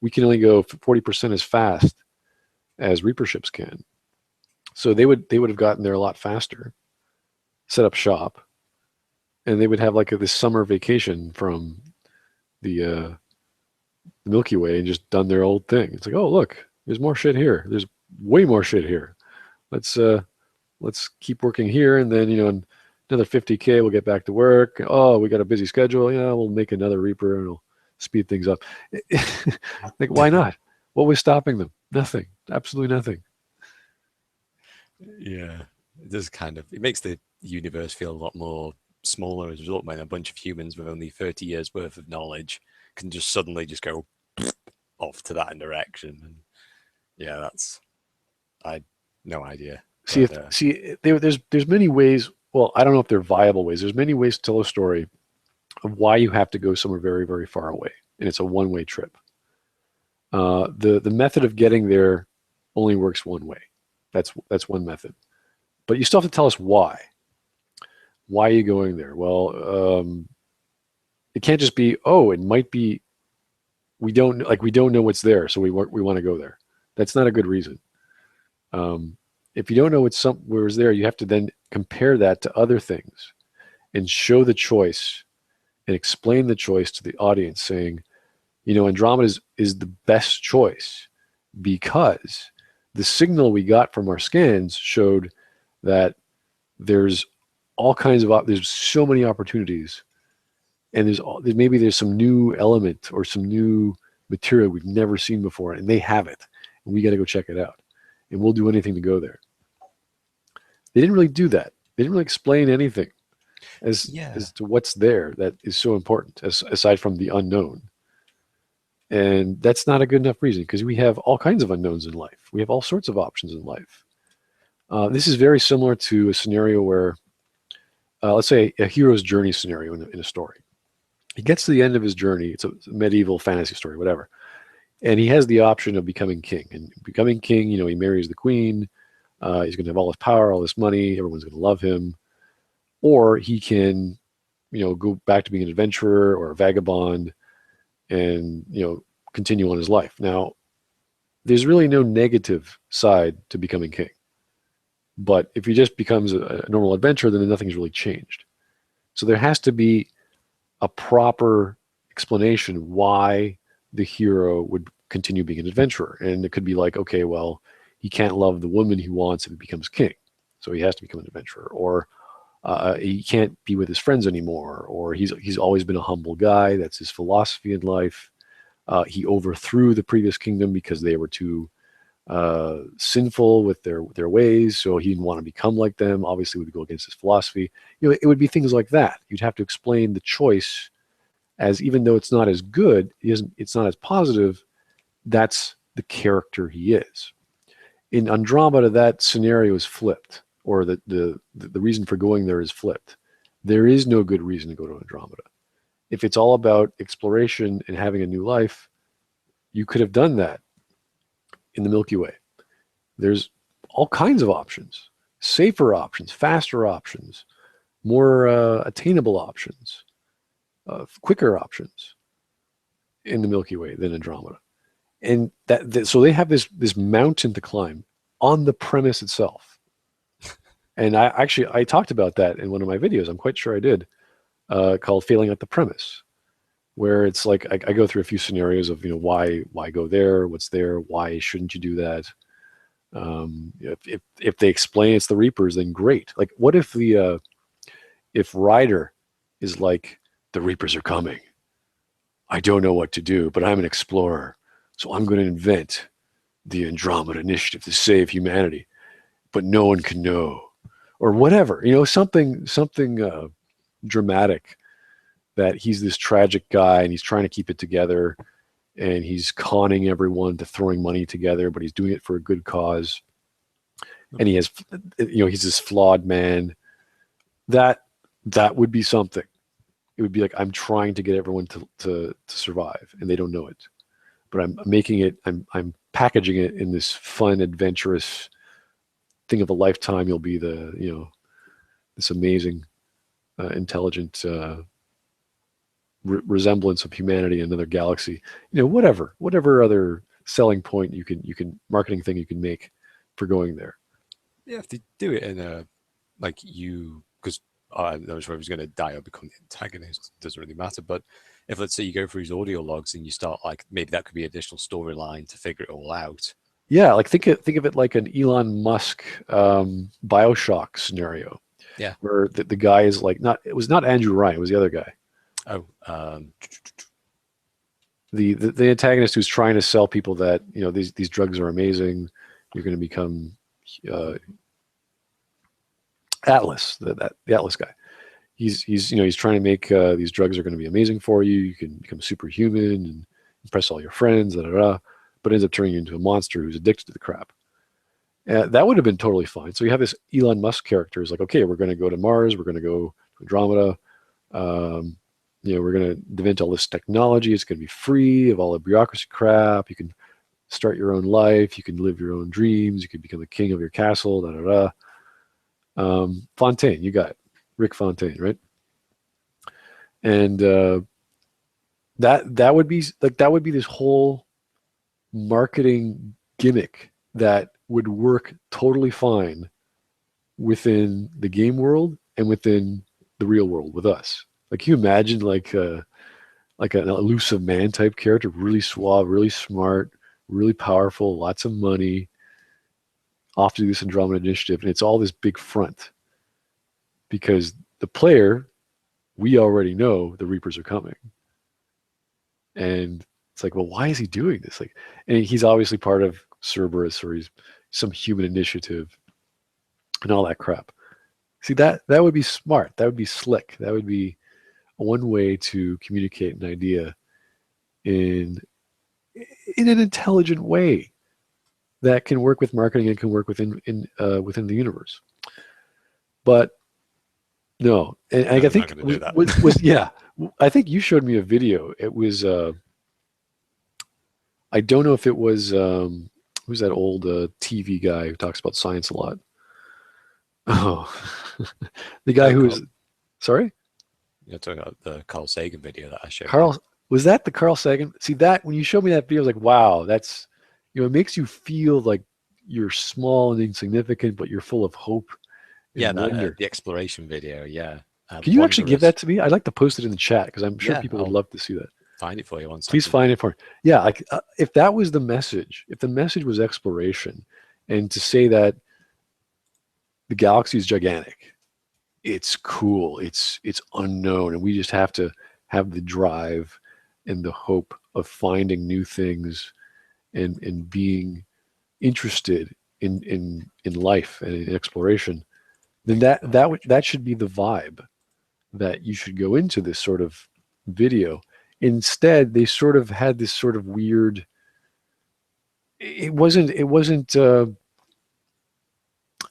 we can only go 40% as fast as Reaper ships can. So they would have gotten there a lot faster, set up shop, and they would have like this summer vacation from the Milky Way and just done their old thing. It's like, oh look, there's more shit here. There's way more shit here. Let's keep working here, and then, you know, in another 50K we'll get back to work. Oh, we got a busy schedule. Yeah, we'll make another Reaper and we'll speed things up. Like, why not? What was stopping them? Nothing. Absolutely nothing. Yeah, it does it makes the universe feel a lot more smaller as a result, when a bunch of humans with only 30 years worth of knowledge can just suddenly just go off to that direction. And yeah, I no idea. There's many ways. Well, I don't know if they're viable ways. There's many ways to tell a story of why you have to go somewhere very, very far away, and it's a one-way trip. The method of getting there only works one way. That's one method, but you still have to tell us why. Why are you going there? Well, it can't just be, oh, it might be, we don't know what's there, so we want to go there. That's not a good reason. If you don't know where's there, you have to then compare that to other things and show the choice and explain the choice to the audience, saying, you know, Andromeda is the best choice because the signal we got from our scans showed that there's all kinds of there's so many opportunities, and there's some new element or some new material we've never seen before, and they have it, and we got to go check it out, and we'll do anything to go there. They didn't really do that. They didn't really explain anything as to what's there that is so important, aside from the unknown. And that's not a good enough reason, because we have all kinds of unknowns in life. We have all sorts of options in life. This is very similar to a scenario where, let's say, a hero's journey scenario in a story. He gets to the end of his journey. It's a medieval fantasy story, whatever. And he has the option of becoming king. And becoming king, you know, he marries the queen. He's going to have all this power, all this money. Everyone's going to love him. Or he can, you know, go back to being an adventurer or a vagabond and, you know, continue on his life. Now, there's really no negative side to becoming king. But if he just becomes a normal adventurer, then nothing's really changed. So there has to be a proper explanation why the hero would continue being an adventurer. And it could be like, okay, well, he can't love the woman he wants if he becomes king, so he has to become an adventurer. Or He can't be with his friends anymore, or he's always been a humble guy. That's his philosophy in life. He overthrew the previous kingdom because they were too sinful with their ways, so he didn't want to become like them. Obviously, it would go against his philosophy. It would be things like that. You'd have to explain the choice as, even though it's not as good, it's not as positive. That's the character he is. In Andromeda, that scenario is flipped, or the reason for going there is flipped. There is no good reason to go to Andromeda. If it's all about exploration and having a new life, you could have done that in the Milky Way. There's all kinds of options, safer options, faster options, more attainable options, quicker options in the Milky Way than Andromeda. And so they have this mountain to climb on the premise itself. And I talked about that in one of my videos. I'm quite sure I did, called "Failing at the Premise," where it's like I go through a few scenarios of why go there, what's there, why shouldn't you do that. If they explain it's the Reapers, then great. Like, what if if Ryder is like, the Reapers are coming, I don't know what to do, but I'm an explorer, so I'm going to invent the Andromeda Initiative to save humanity, but no one can know, or whatever, something dramatic, that he's this tragic guy and he's trying to keep it together and he's conning everyone to throwing money together, but he's doing it for a good cause. And he has, he's this flawed man. That would be something. It would be like, I'm trying to get everyone to survive, and they don't know it, but I'm making it, I'm packaging it in this fun, adventurous thing of a lifetime. You'll be this amazing, intelligent resemblance of humanity in another galaxy. Whatever other selling point you can marketing thing you can make for going there. Yeah, if they do it in a because I don't know whether he's going to die or become the antagonist, it doesn't really matter. But if, let's say, you go through his audio logs and you start, like, maybe that could be additional storyline to figure it all out. Yeah, like think of it like an Elon Musk Bioshock scenario. Yeah, where the guy is like, it was not Andrew Ryan, it was the other guy. Oh, the antagonist who's trying to sell people that these drugs are amazing. You're going to become Atlas, the Atlas guy. He's trying to make these drugs are going to be amazing for you. You can become superhuman and impress all your friends, but ends up turning you into a monster who's addicted to the crap. That would have been totally fine. So you have this Elon Musk character who's like, okay, we're going to go to Mars, we're going to go to Andromeda. We're going to invent all this technology. It's going to be free of all the bureaucracy crap. You can start your own life. You can live your own dreams. You can become the king of your castle. Fontaine, you got it. Rick Fontaine, right? And that would be this whole marketing gimmick that would work totally fine within the game world and within the real world with us. Like, can you imagine like an elusive man type character, really suave, really smart, really powerful, lots of money, off to do this Andromeda initiative, and it's all this big front because the player, we already know the Reapers are coming, and it's like, well, why is he doing this? Like, and he's obviously part of Cerberus, or he's some human initiative, and all that crap. See, that would be smart. That would be slick. That would be one way to communicate an idea in an intelligent way that can work with marketing and can work within the universe. But no, and I think I think you showed me a video. It was I don't know if it was who's that old TV guy who talks about science a lot. Oh, the guy who was, sorry? You're talking about the Carl Sagan video that I showed. Was that the Carl Sagan? See, that when you showed me that video, I was like, wow, that's, it makes you feel like you're small and insignificant, but you're full of hope. Yeah, the exploration video. Yeah. Can you actually give that to me? I'd like to post it in the chat because I'm sure people would love to see that. Find it for you. Please find it for me. Yeah, like if that was the message, if the message was exploration, and to say that the galaxy is gigantic, it's cool. It's unknown, and we just have to have the drive and the hope of finding new things and being interested in life and in exploration. Then that should be the vibe that you should go into this sort of video. Instead, they sort of had this sort of weird. It wasn't.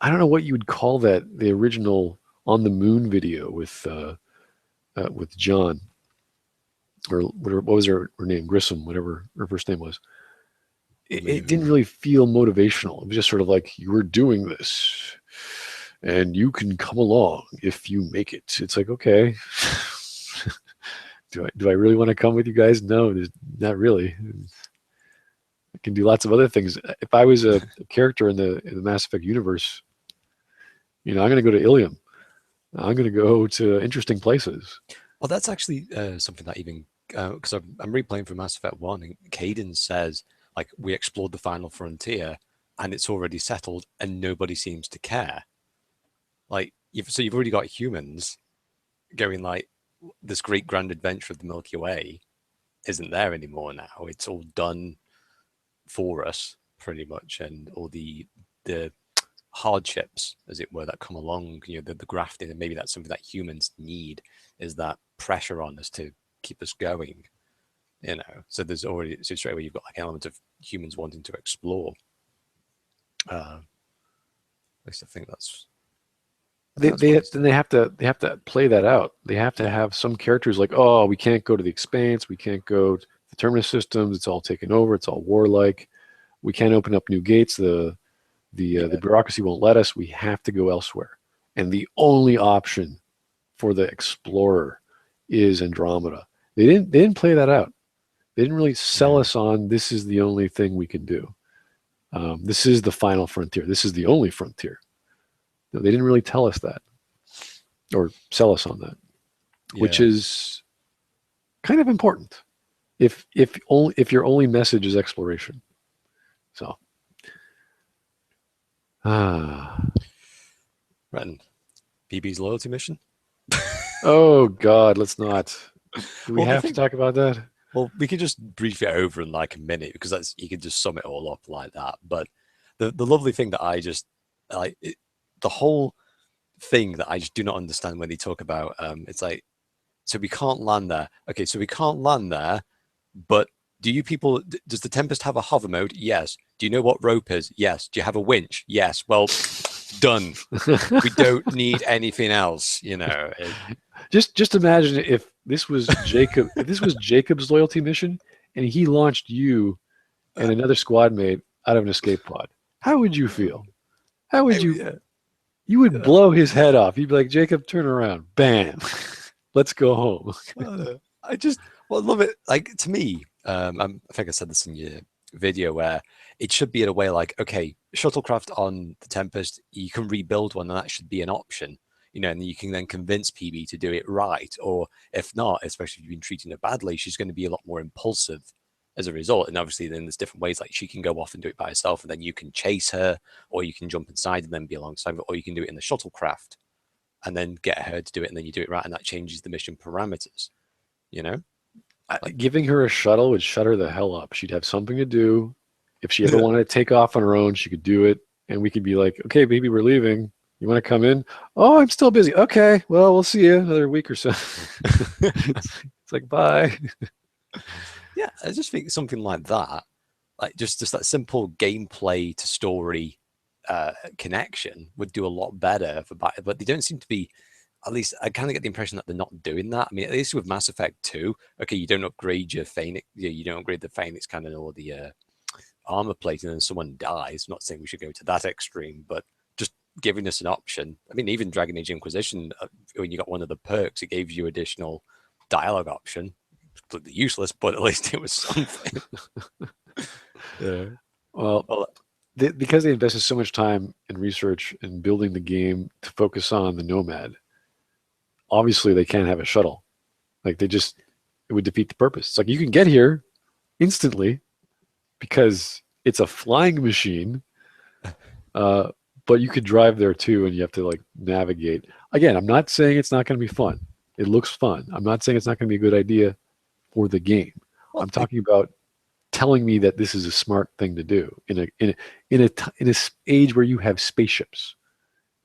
I don't know what you would call that. The original on the moon video with John, or whatever, what was her name? Grissom, whatever her first name was. It didn't really feel motivational. It was just sort of like, you're doing this, and you can come along if you make it. It's like, okay, do I really want to come with you guys? No, not really. I can do lots of other things. If I was a character in the Mass Effect universe, I'm going to go to Ilium. I'm going to go to interesting places. Well, that's actually something that even because I'm replaying from Mass Effect 1, and Caden says, like, we explored the final frontier and it's already settled and nobody seems to care. Like, so you've already got humans going like, this great grand adventure of the Milky Way isn't there anymore now. It's all done for us, pretty much, and all the hardships, as it were, that come along, the grafting, and maybe that's something that humans need, is that pressure on us to keep us going, so there's already, so straight away you've got like an element of humans wanting to explore. At least I think that's they have to play that out. They have to have some characters like, oh, we can't go to the Expanse, we can't go to the terminus systems, it's all taken over, it's all warlike, we can't open up new gates, the bureaucracy won't let us, we have to go elsewhere. And the only option for the explorer is Andromeda. They didn't play that out. They didn't really sell us on, this is the only thing we can do. This is the final frontier. This is the only frontier. No, they didn't really tell us that, or sell us on that, which is kind of important. If your only message is exploration. So. Ren, PB's loyalty mission. Oh God, let's not. Do we have to talk about that? Well, we could just brief it over in like a minute, because you can just sum it all up like that. But the lovely thing that I just like, the whole thing that I just do not understand when they talk about, it's like, so we can't land there. Okay, so we can't land there, but do you people, does the Tempest have a hover mode? Yes. Do you know what rope is? Yes. Do you have a winch? Yes. Well, done. We don't need anything else, Just imagine if this was Jacob, if this was Jacob's loyalty mission, and he launched you and another squad mate out of an escape pod. How would you feel? How would you? You would blow his head off. You'd be like, Jacob, turn around. Bam. Let's go home. I just love it. Like, to me, I think I said this in your video, where it should be in a way like, okay, shuttlecraft on the Tempest, you can rebuild one, and that should be an option, and you can then convince PB to do it right. Or if not, especially if you've been treating her badly, she's going to be a lot more impulsive as a result. And obviously then there's different ways, like she can go off and do it by herself, and then you can chase her, or you can jump inside and then be alongside her, or you can do it in the shuttlecraft and then get her to do it, and then you do it right, and that changes the mission parameters, Like, giving her a shuttle would shut her the hell up. She'd have something to do. If she ever wanted to take off on her own, she could do it, and we could be like, okay, baby, we're leaving. You want to come in? Oh, I'm still busy. Okay, well, we'll see you another week or so. It's like, bye. Yeah, I just think something like that, like just that simple gameplay to story connection would do a lot better for, but they don't seem to be. At least I kind of get the impression that they're not doing that. I mean, at least with Mass Effect 2, okay, you don't upgrade your Phoenix, you don't upgrade the Phoenix cannon or the armor plate, and then someone dies. I'm not saying we should go to that extreme, but just giving us an option. I mean, even Dragon Age Inquisition, when you got one of the perks, it gave you additional dialogue option. Completely useless, but at least it was something. Yeah. Well, because they invested so much time and research in building the game to focus on the Nomad, obviously they can't have a shuttle. Like, it would defeat the purpose. It's like, you can get here instantly because it's a flying machine, but you could drive there too, and you have to like navigate. Again, I'm not saying it's not going to be fun. It looks fun. I'm not saying it's not going to be a good idea for the game. Well, I'm talking about telling me that this is a smart thing to do in a age where you have spaceships.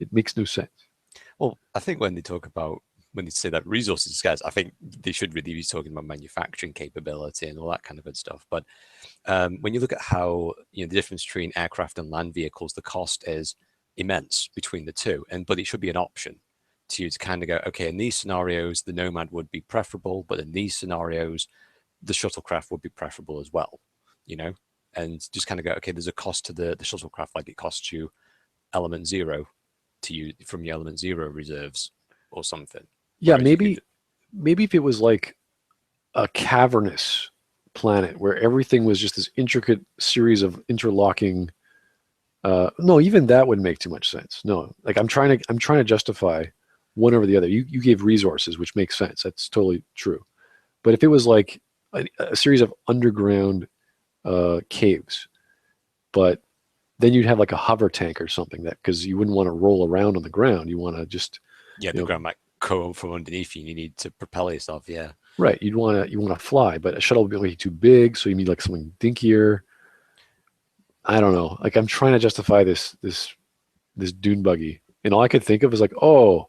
It makes no sense. well, I think when they talk about when they say that resources are scarce, I think they should really be talking about manufacturing capability and all that kind of good stuff. But when you look at how the difference between aircraft and land vehicles, the cost is immense between the two, but it should be an option to you to kind of go, okay, in these scenarios, the Nomad would be preferable, but in these scenarios, the shuttlecraft would be preferable as well, and just kind of go, okay, there's a cost to the shuttlecraft, like it costs you element 0 to you from your element 0 reserves or something. Yeah, maybe if it was like a cavernous planet where everything was just this intricate series of interlocking. No, even that would make too much sense. No, like I'm trying to justify one over the other. You gave resources, which makes sense. That's totally true. But if it was like a series of underground caves, but then you'd have like a hover tank or something, that because you wouldn't want to roll around on the ground. You want to just the ground might come from underneath you and you need to propel yourself. Yeah, right. You want to fly, but a shuttle would be too big, so you need like something dinkier. I don't know. Like I'm trying to justify this dune buggy, and all I could think of is like, oh,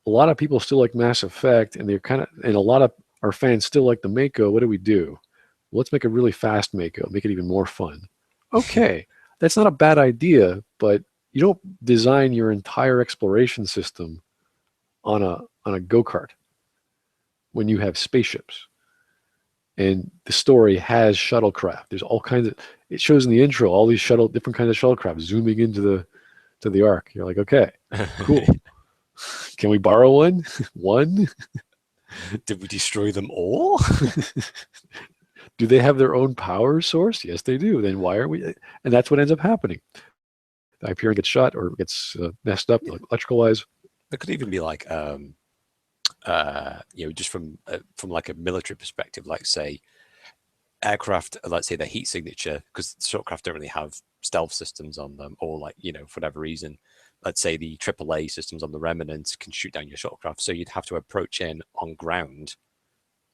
a lot of people still like Mass Effect, and and a lot of our fans still like the Mako. What do we do? Let's make a really fast Mako, make it even more fun. Okay, that's not a bad idea, but you don't design your entire exploration system on a go-kart when you have spaceships. And the story has shuttlecraft. There's all kinds of. It shows in the intro all these different kinds of shuttlecraft zooming into the arc. You're like, okay, cool. Can we borrow one? One? Did we destroy them all? Do they have their own power source? Yes, they do. Then why are we? And that's what ends up happening. The Hyperion gets shot or gets messed up, like electrical wise. It could even be like, just from like a military perspective, like say aircraft, let's say their heat signature, because shuttlecraft don't really have stealth systems on them, or like for whatever reason, let's say the AAA systems on the Remnant can shoot down your shuttlecraft, so you'd have to approach in on ground.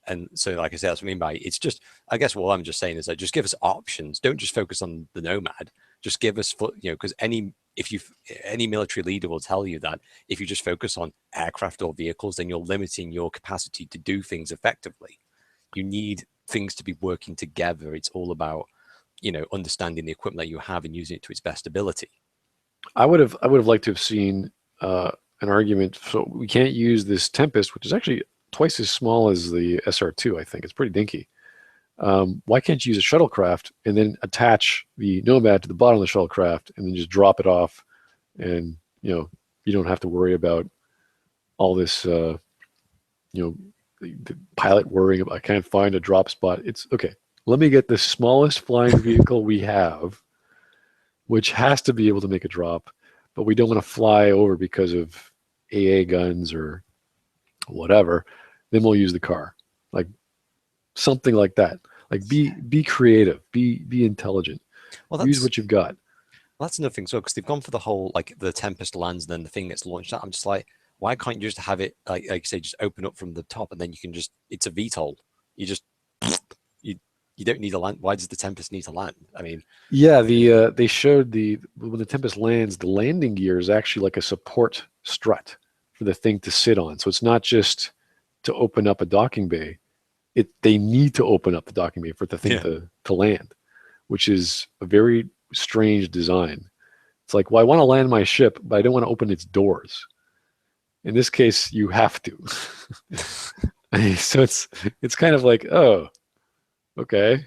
And so, like I said, that's what I mean by it's just, I guess what I'm just saying is that just give us options. Don't just focus on the Nomad. Just give us, because any military leader will tell you that if you just focus on aircraft or vehicles, then you're limiting your capacity to do things effectively. You need things to be working together. It's all about, understanding the equipment that you have and using it to its best ability. I would have liked to have seen an argument. So we can't use this Tempest, which is actually twice as small as the SR2. I think it's pretty dinky. Why can't you use a shuttlecraft and then attach the Nomad to the bottom of the shuttlecraft and then just drop it off, and you don't have to worry about all this. The pilot worrying about I can't find a drop spot. It's okay. Let me get the smallest flying vehicle we have, which has to be able to make a drop, but we don't want to fly over because of AA guns or whatever. Then we'll use the car, like something like that. Like be creative, be intelligent. Well, use what you've got. Well, that's another thing. So, because they've gone for the whole like the Tempest lands, and then the thing gets launched out. I'm just like, why can't you just have it like you say, just open up from the top, and then you can it's a VTOL. You just you don't need a land. Why does the Tempest need to land? I mean, yeah, they showed when the Tempest lands, the landing gear is actually like a support strut for the thing to sit on. So it's not just to open up a docking bay. They need to open up the docking bay for the thing to land, which is a very strange design. It's like, well, I want to land my ship, but I don't want to open its doors. In this case, you have to. So it's kind of like, oh, okay.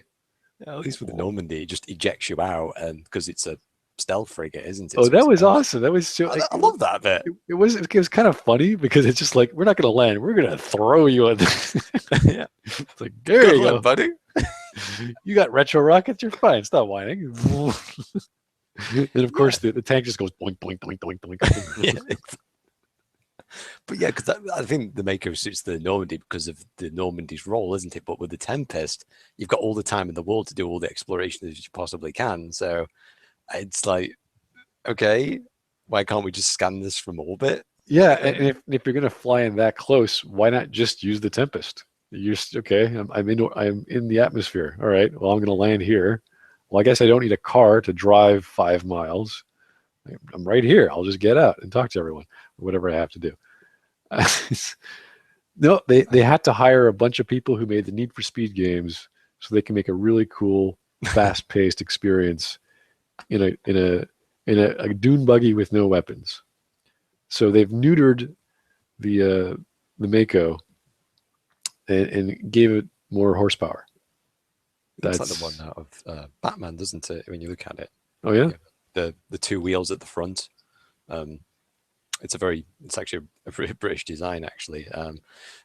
At least with the Normandy, it just ejects you out, and because it's a stealth frigate, isn't it? Oh, that was awesome. That was so. I love that bit. It was kind of funny because it's just like, we're not going to land. We're going to throw you in. Yeah, it's like, there you go, buddy. You got retro rockets. You're fine. Stop whining. And of course, the tank just goes boink boink boink boink boink. Yeah. But yeah, because I think the Mako suits the Normandy because of the Normandy's role, isn't it? But with the Tempest, you've got all the time in the world to do all the exploration as you possibly can. So it's like okay, why can't we just scan this from orbit? Yeah, and if you're gonna fly in that close, why not just use the Tempest? You're okay. I'm in the atmosphere. All right. Well, I'm gonna land here. Well, I guess I don't need a car to drive 5 miles. I'm right here. I'll just get out and talk to everyone or whatever I have to do. No, they had to hire a bunch of people who made the Need for Speed games so they can make a really cool, fast-paced experience in a dune buggy with no weapons. So they've neutered the Mako and gave it more horsepower. Looks like the one out of Batman, doesn't it? When you look at it. Oh yeah. The two wheels at the front. It's actually a British design actually.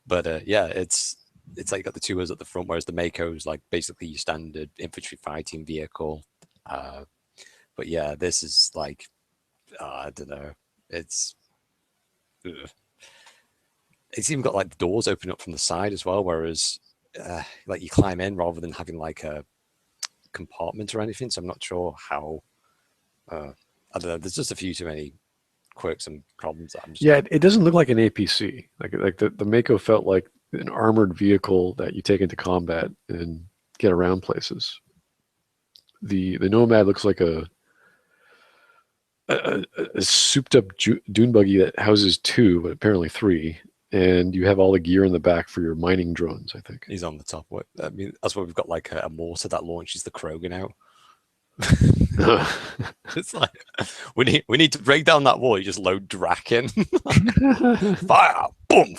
But yeah, it's like got the two wheels at the front, whereas the Mako is like basically your standard infantry fighting vehicle. But yeah, this is like I don't know. It's even got like the doors open up from the side as well, whereas like you climb in rather than having like a compartment or anything. So I'm not sure how. I don't know. There's just a few too many quirks and problems. Yeah, it doesn't look like an APC. Like the Mako felt like an armored vehicle that you take into combat and get around places. The Nomad looks like a souped up dune buggy that houses 2, but apparently 3, and you have all the gear in the back for your mining drones. I think he's on the top. I mean, that's why we've got like a mortar that launches the Krogan out. It's like we need to break down that wall. You just load Drac in, fire, boom.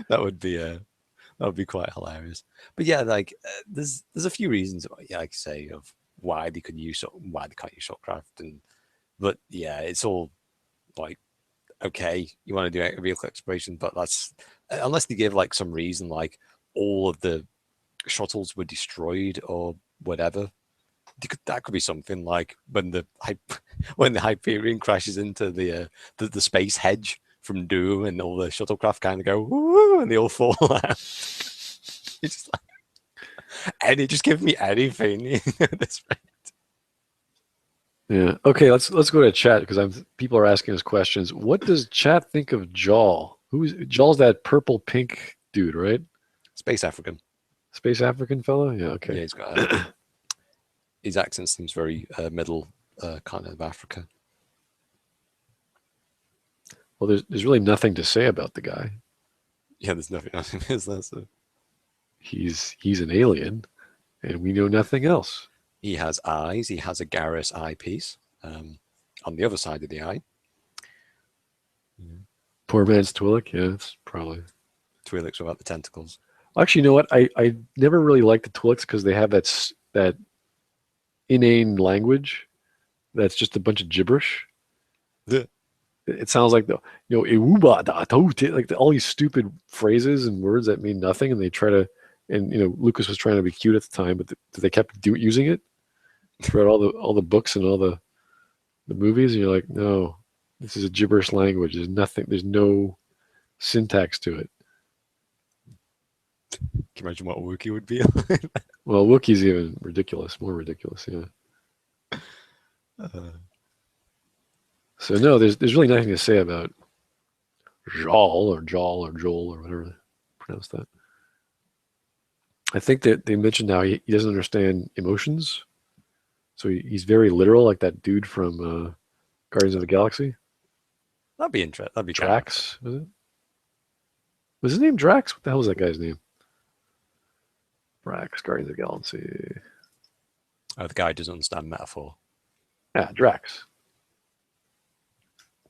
That would be quite hilarious. But yeah, like there's a few reasons, yeah, like I say, of why they can't use shuttlecraft, but yeah, it's all like okay, you want to do a vehicle exploration, but that's unless they give like some reason, like all of the shuttles were destroyed or whatever. That could be something like when the Hyperion crashes into the space hedge from Doom, and all the shuttlecraft kind of go woo, and they all fall out. It's just like, just give me anything. That's right. Yeah. Okay. Let's go to chat because people are asking us questions. What does chat think of Jaal? Jaal's that purple pink dude, right? Space African. Space African fellow. Yeah. Okay. Yeah, he's got his accent seems very middle continent of Africa. Well, there's really nothing to say about the guy. Yeah, there's nothing. Is there? So. He's an alien, and we know nothing else. He has eyes. He has a Garrus eyepiece on the other side of the eye. Poor man's Twi'lek. Yeah, it's probably Twi'leks without the tentacles. Actually, you know what? I never really liked the Twi'leks because they have that inane language that's just a bunch of gibberish. It sounds like like all these stupid phrases and words that mean nothing, and they try to. And Lucas was trying to be cute at the time, but they kept using it throughout all the books and all the movies. And you're like, no, this is a gibberish language. There's nothing. There's no syntax to it. Can you imagine what a Wookiee would be? Well, Wookiee's even more ridiculous. Yeah. So no, there's really nothing to say about Jaal or Joel or whatever they pronounce that. I think that they mentioned how he doesn't understand emotions, so he's very literal, like that dude from Guardians of the Galaxy. That'd be interesting. That'd be Drax. Was it? Was his name Drax? What the hell is that guy's name? Drax, Guardians of the Galaxy. Oh, the guy doesn't understand metaphor. Yeah, Drax.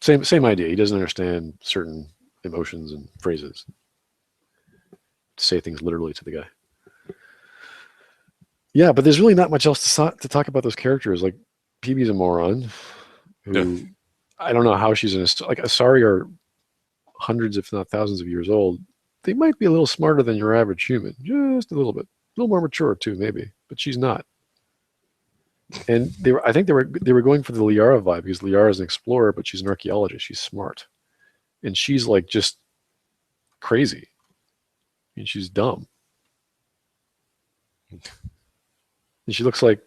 Same idea. He doesn't understand certain emotions and phrases. Say things literally to the guy. Yeah, but there's really not much else to talk about those characters. Like, PB's a moron who I don't know how she's like Asari are hundreds, if not thousands of years old. They might be a little smarter than your average human, just a little bit, a little more mature too, maybe. But she's not. And I think they were going for the Liara vibe because Liara is an explorer, but she's an archaeologist. She's smart, and she's like just crazy. I mean, she's dumb. And she looks like,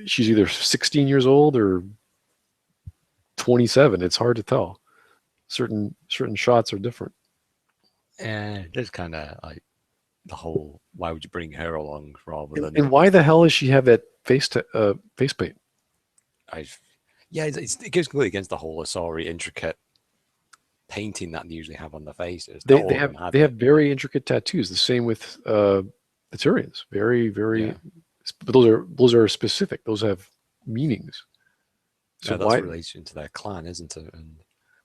she's either 16 years old or 27. It's hard to tell. Certain shots are different. And there's kind of like the whole, why would you bring her along rather than... And why the hell does she have that face paint? Yeah, it goes completely against the whole Asari intricate painting that they usually have on their faces. They have very intricate tattoos. The same with the Turians. Very, very. Yeah. But those are specific. Those have meanings. So that's in relation to their clan, isn't it? And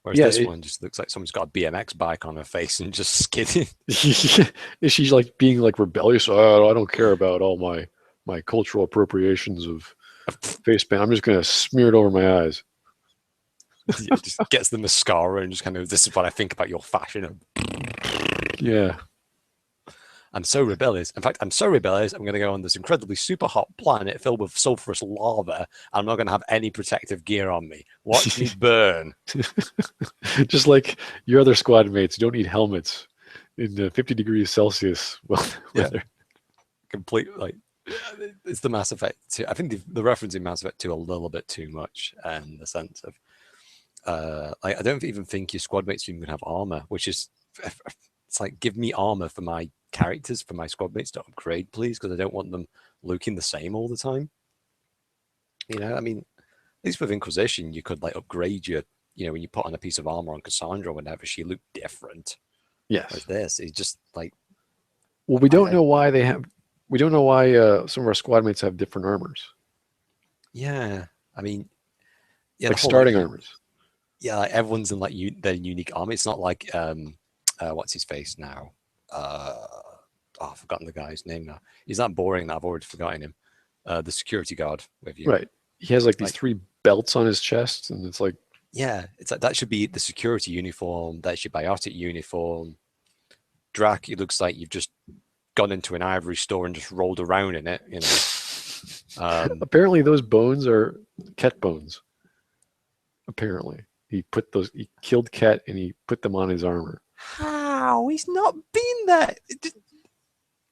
whereas this one just looks like someone's got a BMX bike on her face and just skidding. Is she like being like rebellious? Oh, I don't care about all my cultural appropriations of face paint. I'm just going to smear it over my eyes. Yeah, just gets the mascara and just kind of, this is what I think about your fashion. Yeah. I'm so rebellious. In fact, I'm so rebellious, I'm going to go on this incredibly super hot planet filled with sulfurous lava, and I'm not going to have any protective gear on me. Watch me burn. Just like your other squad mates, you don't need helmets in 50 degrees Celsius. Well, yeah. Complete, like, it's the Mass Effect 2. I think the reference in Mass Effect 2 a little bit too much, in the sense of, I don't even think your squad mates even have armor, which is, it's like, give me armor for my characters, for my squad mates to upgrade, please, because I don't want them looking the same all the time. You know, I mean, at least with Inquisition, you could like upgrade your, you know, when you put on a piece of armor on Cassandra or whatever, she looked different. Yes. Like this, it's just like. Well, we don't know why they have. We don't know why some of our squad mates have different armors. Yeah, I mean, yeah, like starting armors. Yeah, like everyone's in like their unique armor. It's not like what's his face now? I've forgotten the guy's name now. He's that boring that I've already forgotten him. The security guard with you. Right. He has like these 3 belts on his chest, and it's like. Yeah, it's like that should be the security uniform. That's your biotic uniform. Drac, it looks like you've just gone into an ivory store and just rolled around in it. You know. Apparently, those bones are Ket bones. Apparently, he killed Ket and he put them on his armor. How? He's not been there.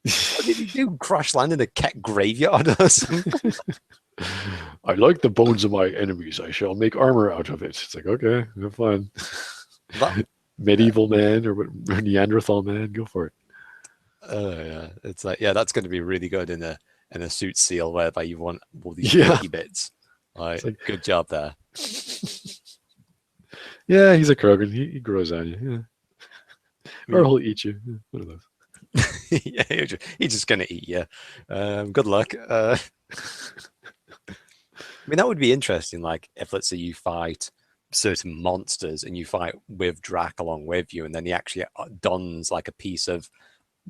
What did he do? Crash land in a Ket graveyard or something? I like the bones of my enemies. I shall make armor out of it. It's like, okay, have fun. Medieval man or Neanderthal man, go for it. Oh yeah, it's like, yeah, that's going to be really good in a suit seal whereby you want all these bits. Like, good job there. Yeah, he's a Krogan. He grows on you. Yeah. Or he'll eat you. Yeah, one of those. Yeah, he's just going to eat you. Good luck. I mean, that would be interesting. Like, if let's say you fight certain monsters and you fight with Drac along with you, and then he actually dons like a piece of,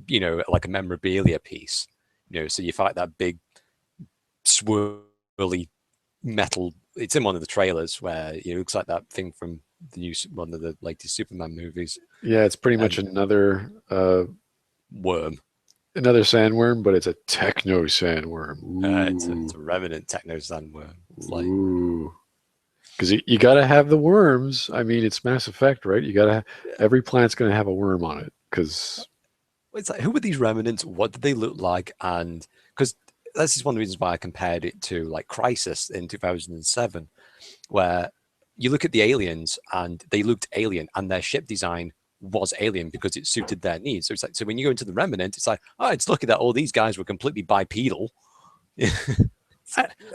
you know, like a memorabilia piece. You know, so you fight that big swirly metal. It's in one of the trailers where it looks like that thing from one of the latest Superman movies. Yeah, it's pretty much another worm. Another sandworm, but it's a techno sandworm. It's a Remnant techno sandworm. It's like, because you got to have the worms. I mean, it's Mass Effect, right? You got to every planet's going to have a worm on it. Because it's like, who were these remnants? What did they look like? And because this is one of the reasons why I compared it to like Crisis in 2007, where you look at the aliens and they looked alien, and their ship design was alien because it suited their needs. So it's like, so when you go into the Remnant, it's like, oh, it's lucky that all these guys were completely bipedal.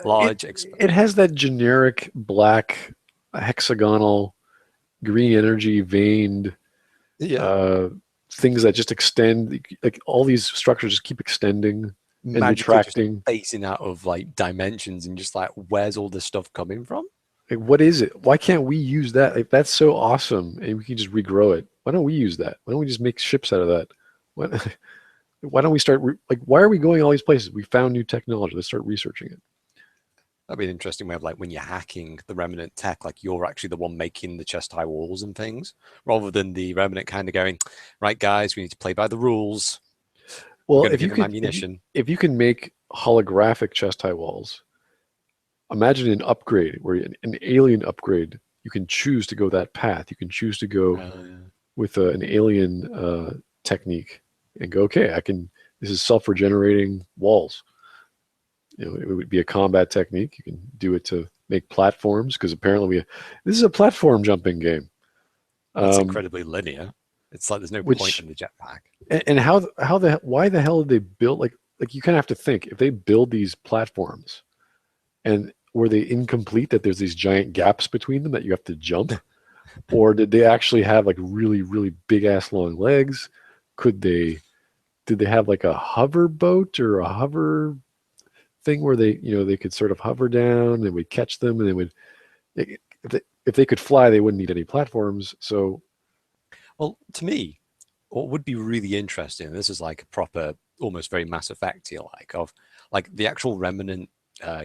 Large. It has that generic black hexagonal green energy veined things that just extend. Like all these structures just keep extending and retracting, spacing out of like dimensions, and just like, where's all this stuff coming from? Like, what is it? Why can't we use that? Like, that's so awesome, and we can just regrow it. Why don't we use that? Why don't we just make ships out of that? Why don't we start why are we going all these places? We found new technology. Let's start researching it. That'd be an interesting way of, like, when you're hacking the Remnant tech, like you're actually the one making the chest high walls and things, rather than the Remnant kind of going, right, guys, we need to play by the rules. Well, if you can make holographic chest high walls, imagine an upgrade where an alien upgrade, you can choose to go that path. You can choose to go with an alien technique and go, okay, this is self-regenerating walls. it would be a combat technique. You can do it to make platforms because apparently this is a platform jumping game. That's incredibly linear. It's like there's no point Which in the jetpack. and why the hell did they build like you kind of have to think if they build these platforms and were they incomplete that there's these giant gaps between them that you have to jump, or did they actually have like really really big ass long legs? Did they have like a hover boat or a hover thing where they could sort of hover down and we'd catch them and they would if they could fly they wouldn't need any platforms. So Well, to me, what would be really interesting, and this is like a proper, almost very Mass Effect like of like the actual Remnant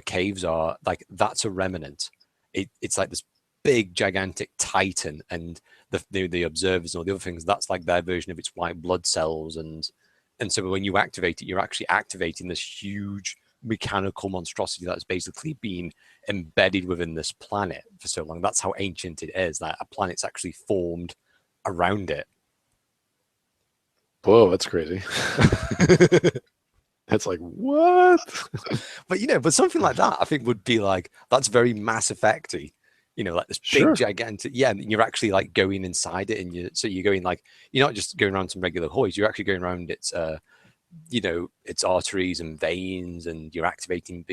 caves are like that's a Remnant. It's like this big gigantic Titan, and the observers and all the other things. That's like their version of its white blood cells, and so when you activate it, you're actually activating this huge mechanical monstrosity that's basically been embedded within this planet for so long. That's how ancient it is. That a planet's actually formed around it. whoa, that's crazy. That's like what? But something like that I think would be like that's very Mass Effecty. Like this big gigantic, and you're actually like going inside it, and you're going like you're not just going around some regular hoist, you're actually going around its its arteries and veins, and you're activating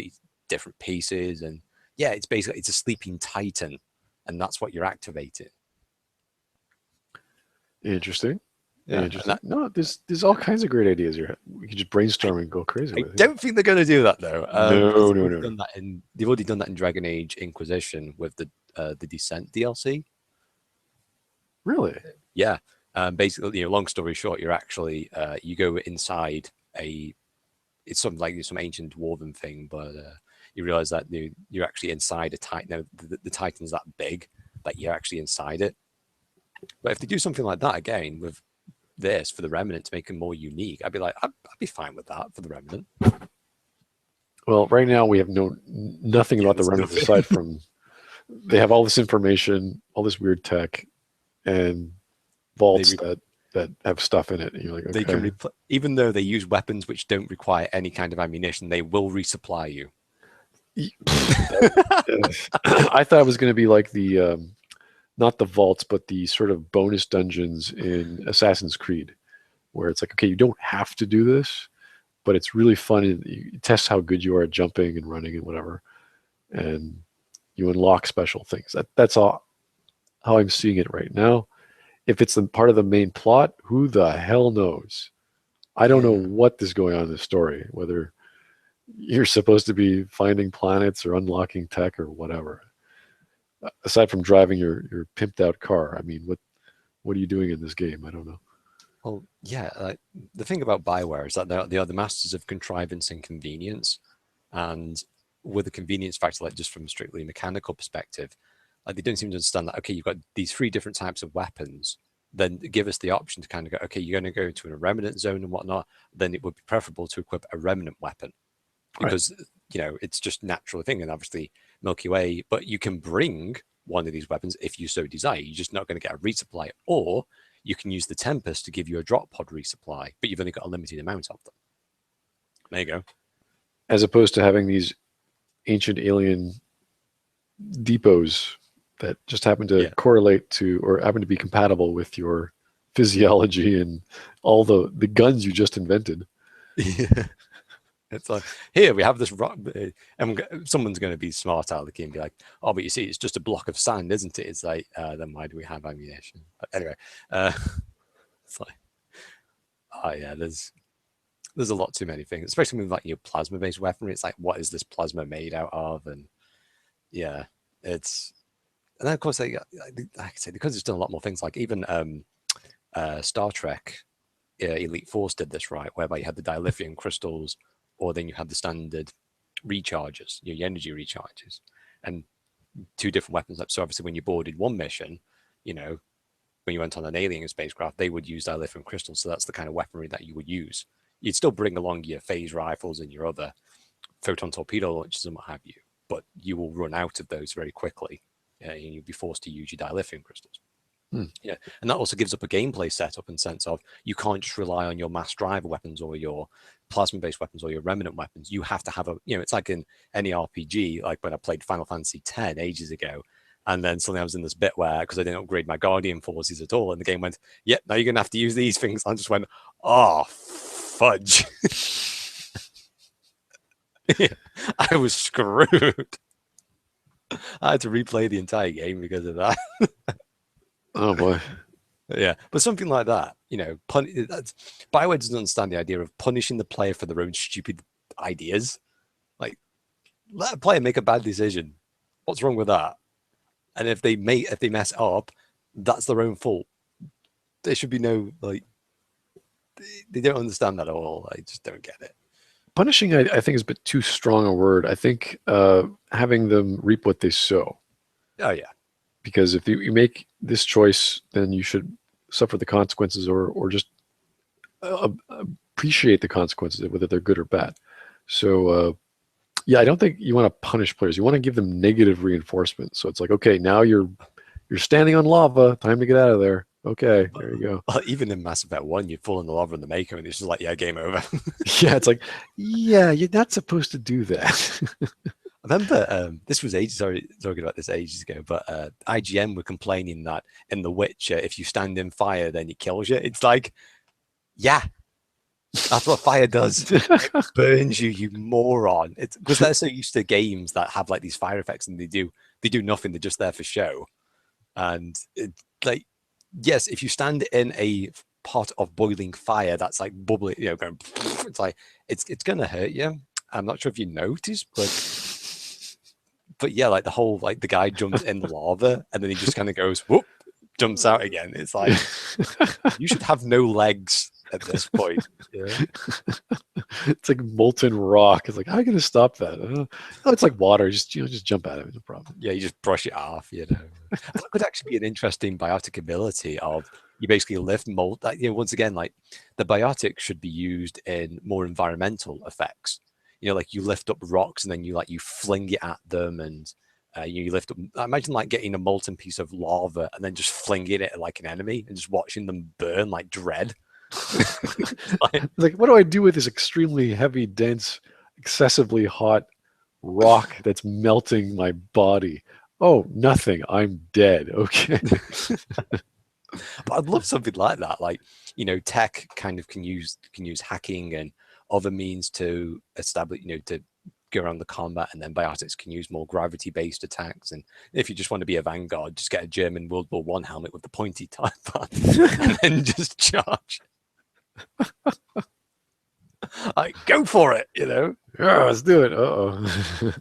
different pieces, and it's basically it's a sleeping Titan, and that's what you're activating. Interesting. Interesting. No, there's all kinds of great ideas here. We can just brainstorm and go crazy with it. I don't think they're going to do that though. No. They've already done that in Dragon Age Inquisition with the Descent DLC. Really? Yeah. Basically, long story short, you're actually you go inside it's something like some ancient dwarven thing, but you realize that you're actually inside a Titan. Now, the Titan's that big that you're actually inside it. But if they do something like that again with this for the Remnant to make them more unique, I'd be fine with that for the Remnant. Well, right now we have nothing about the Remnant aside from they have all this information, all this weird tech, and vaults that have stuff in it. And you're like, okay. They can even though they use weapons which don't require any kind of ammunition, they will resupply you. I thought it was going to be like the not the vaults, but the sort of bonus dungeons in Assassin's Creed, where it's like, okay, you don't have to do this, but it's really fun. You test how good you are at jumping and running and whatever, and you unlock special things. That's all how I'm seeing it right now. If it's part of the main plot, who the hell knows? I don't know what is going on in this story, whether you're supposed to be finding planets or unlocking tech or whatever. Aside from driving your pimped out car, I mean, what are you doing in this game? I don't know. Well, the thing about Bioware is that they are the masters of contrivance and convenience, and with the convenience factor, like just from a strictly mechanical perspective, like they don't seem to understand that. Okay, you've got these 3 different types of weapons. Then give us the option to kind of go, okay, you're going to go into a remnant zone and whatnot. Then it would be preferable to equip a remnant weapon because it's just a natural thing, and obviously Milky Way. But you can bring one of these weapons if you so desire. You're just not going to get a resupply, or you can use the Tempest to give you a drop pod resupply, but you've only got a limited amount of them. There you go. As opposed to having these ancient alien depots that just happen to correlate to or happen to be compatible with your physiology and all the guns you just invented. Yeah. It's like, here we have this rock, and someone's going to be smart out of the key and be like, oh, but you see, it's just a block of sand, isn't it? It's like, then why do we have ammunition? But anyway, it's like, there's a lot too many things, especially with like your plasma-based weaponry. It's like, what is this plasma made out of? And and then of course, like I say, because it's done a lot more things, like even Star Trek Elite Force did this, right, whereby you had the dilithium crystals, or then you had the standard recharges, your energy recharges, and 2 different weapons. So obviously when you boarded one mission, when you went on an alien spacecraft, they would use dilithium crystals. So that's the kind of weaponry that you would use. You'd still bring along your phase rifles and your other photon torpedo launchers and what have you, but you will run out of those very quickly, and you'll be forced to use your dilithium crystals. Yeah, and that also gives up a gameplay setup in sense of you can't just rely on your mass driver weapons or your plasma-based weapons or your remnant weapons, you have to have a, it's like in any RPG, like when I played Final Fantasy X ages ago, and then suddenly I was in this bit where, because I didn't upgrade my Guardian forces at all, and the game went, yep, now you're going to have to use these things. I just went, oh, fudge. Yeah, I was screwed. I had to replay the entire game because of that. Oh boy. Yeah, but something like that, BioWare doesn't understand the idea of punishing the player for their own stupid ideas. Like, let a player make a bad decision. What's wrong with that? And if they mess up, that's their own fault. There should be no, like, they don't understand that at all. I just don't get it. Punishing, I think, is a bit too strong a word. I think having them reap what they sow. Oh yeah, because if you make this choice, then you should suffer the consequences, or just appreciate the consequences, whether they're good or bad. So yeah, I don't think you want to punish players. You want to give them negative reinforcement. So it's like, okay, now you're standing on lava. Time to get out of there. Okay, there you go. Even in Mass Effect 1, you fall in the lava in the maker, and it's just like, yeah, game over. Yeah, it's like, yeah, you're not supposed to do that. I remember this was ages, sorry, talking about this ages ago, but IGN were complaining that in The Witcher, if you stand in fire, then it kills you. It's like, yeah, that's what fire does. It burns you, you moron. It's because they're so used to games that have like these fire effects, and they do nothing. They're just there for show. And like, yes, if you stand in a pot of boiling fire that's like bubbling, going, it's like it's gonna hurt you. I'm not sure if you noticed, but yeah, like the whole, like the guy jumps in the lava and then he just kind of goes whoop, jumps out again. It's like, you should have no legs at this point. Yeah. It's like molten rock. It's like, how are you going to stop that? Oh, it's like water. Just jump at it. No problem. Yeah, you just brush it off. That could actually be an interesting biotic ability of, you basically lift mold. Once again, like the biotic should be used in more environmental effects. Like you lift up rocks and then you fling it at them, and you lift up. Imagine like getting a molten piece of lava and then just flinging it at like an enemy and just watching them burn like Dread. Like, what do I do with this extremely heavy, dense, excessively hot rock that's melting my body? Oh, nothing. I'm dead. Okay. But I'd love something like that. Like, tech kind of can use hacking and other means to establish, to go around the combat, and then biotics can use more gravity-based attacks. And if you just want to be a vanguard, just get a German World War I helmet with the pointy type on, and then just charge. Like, go for it, Yeah, let's do it. Uh-oh.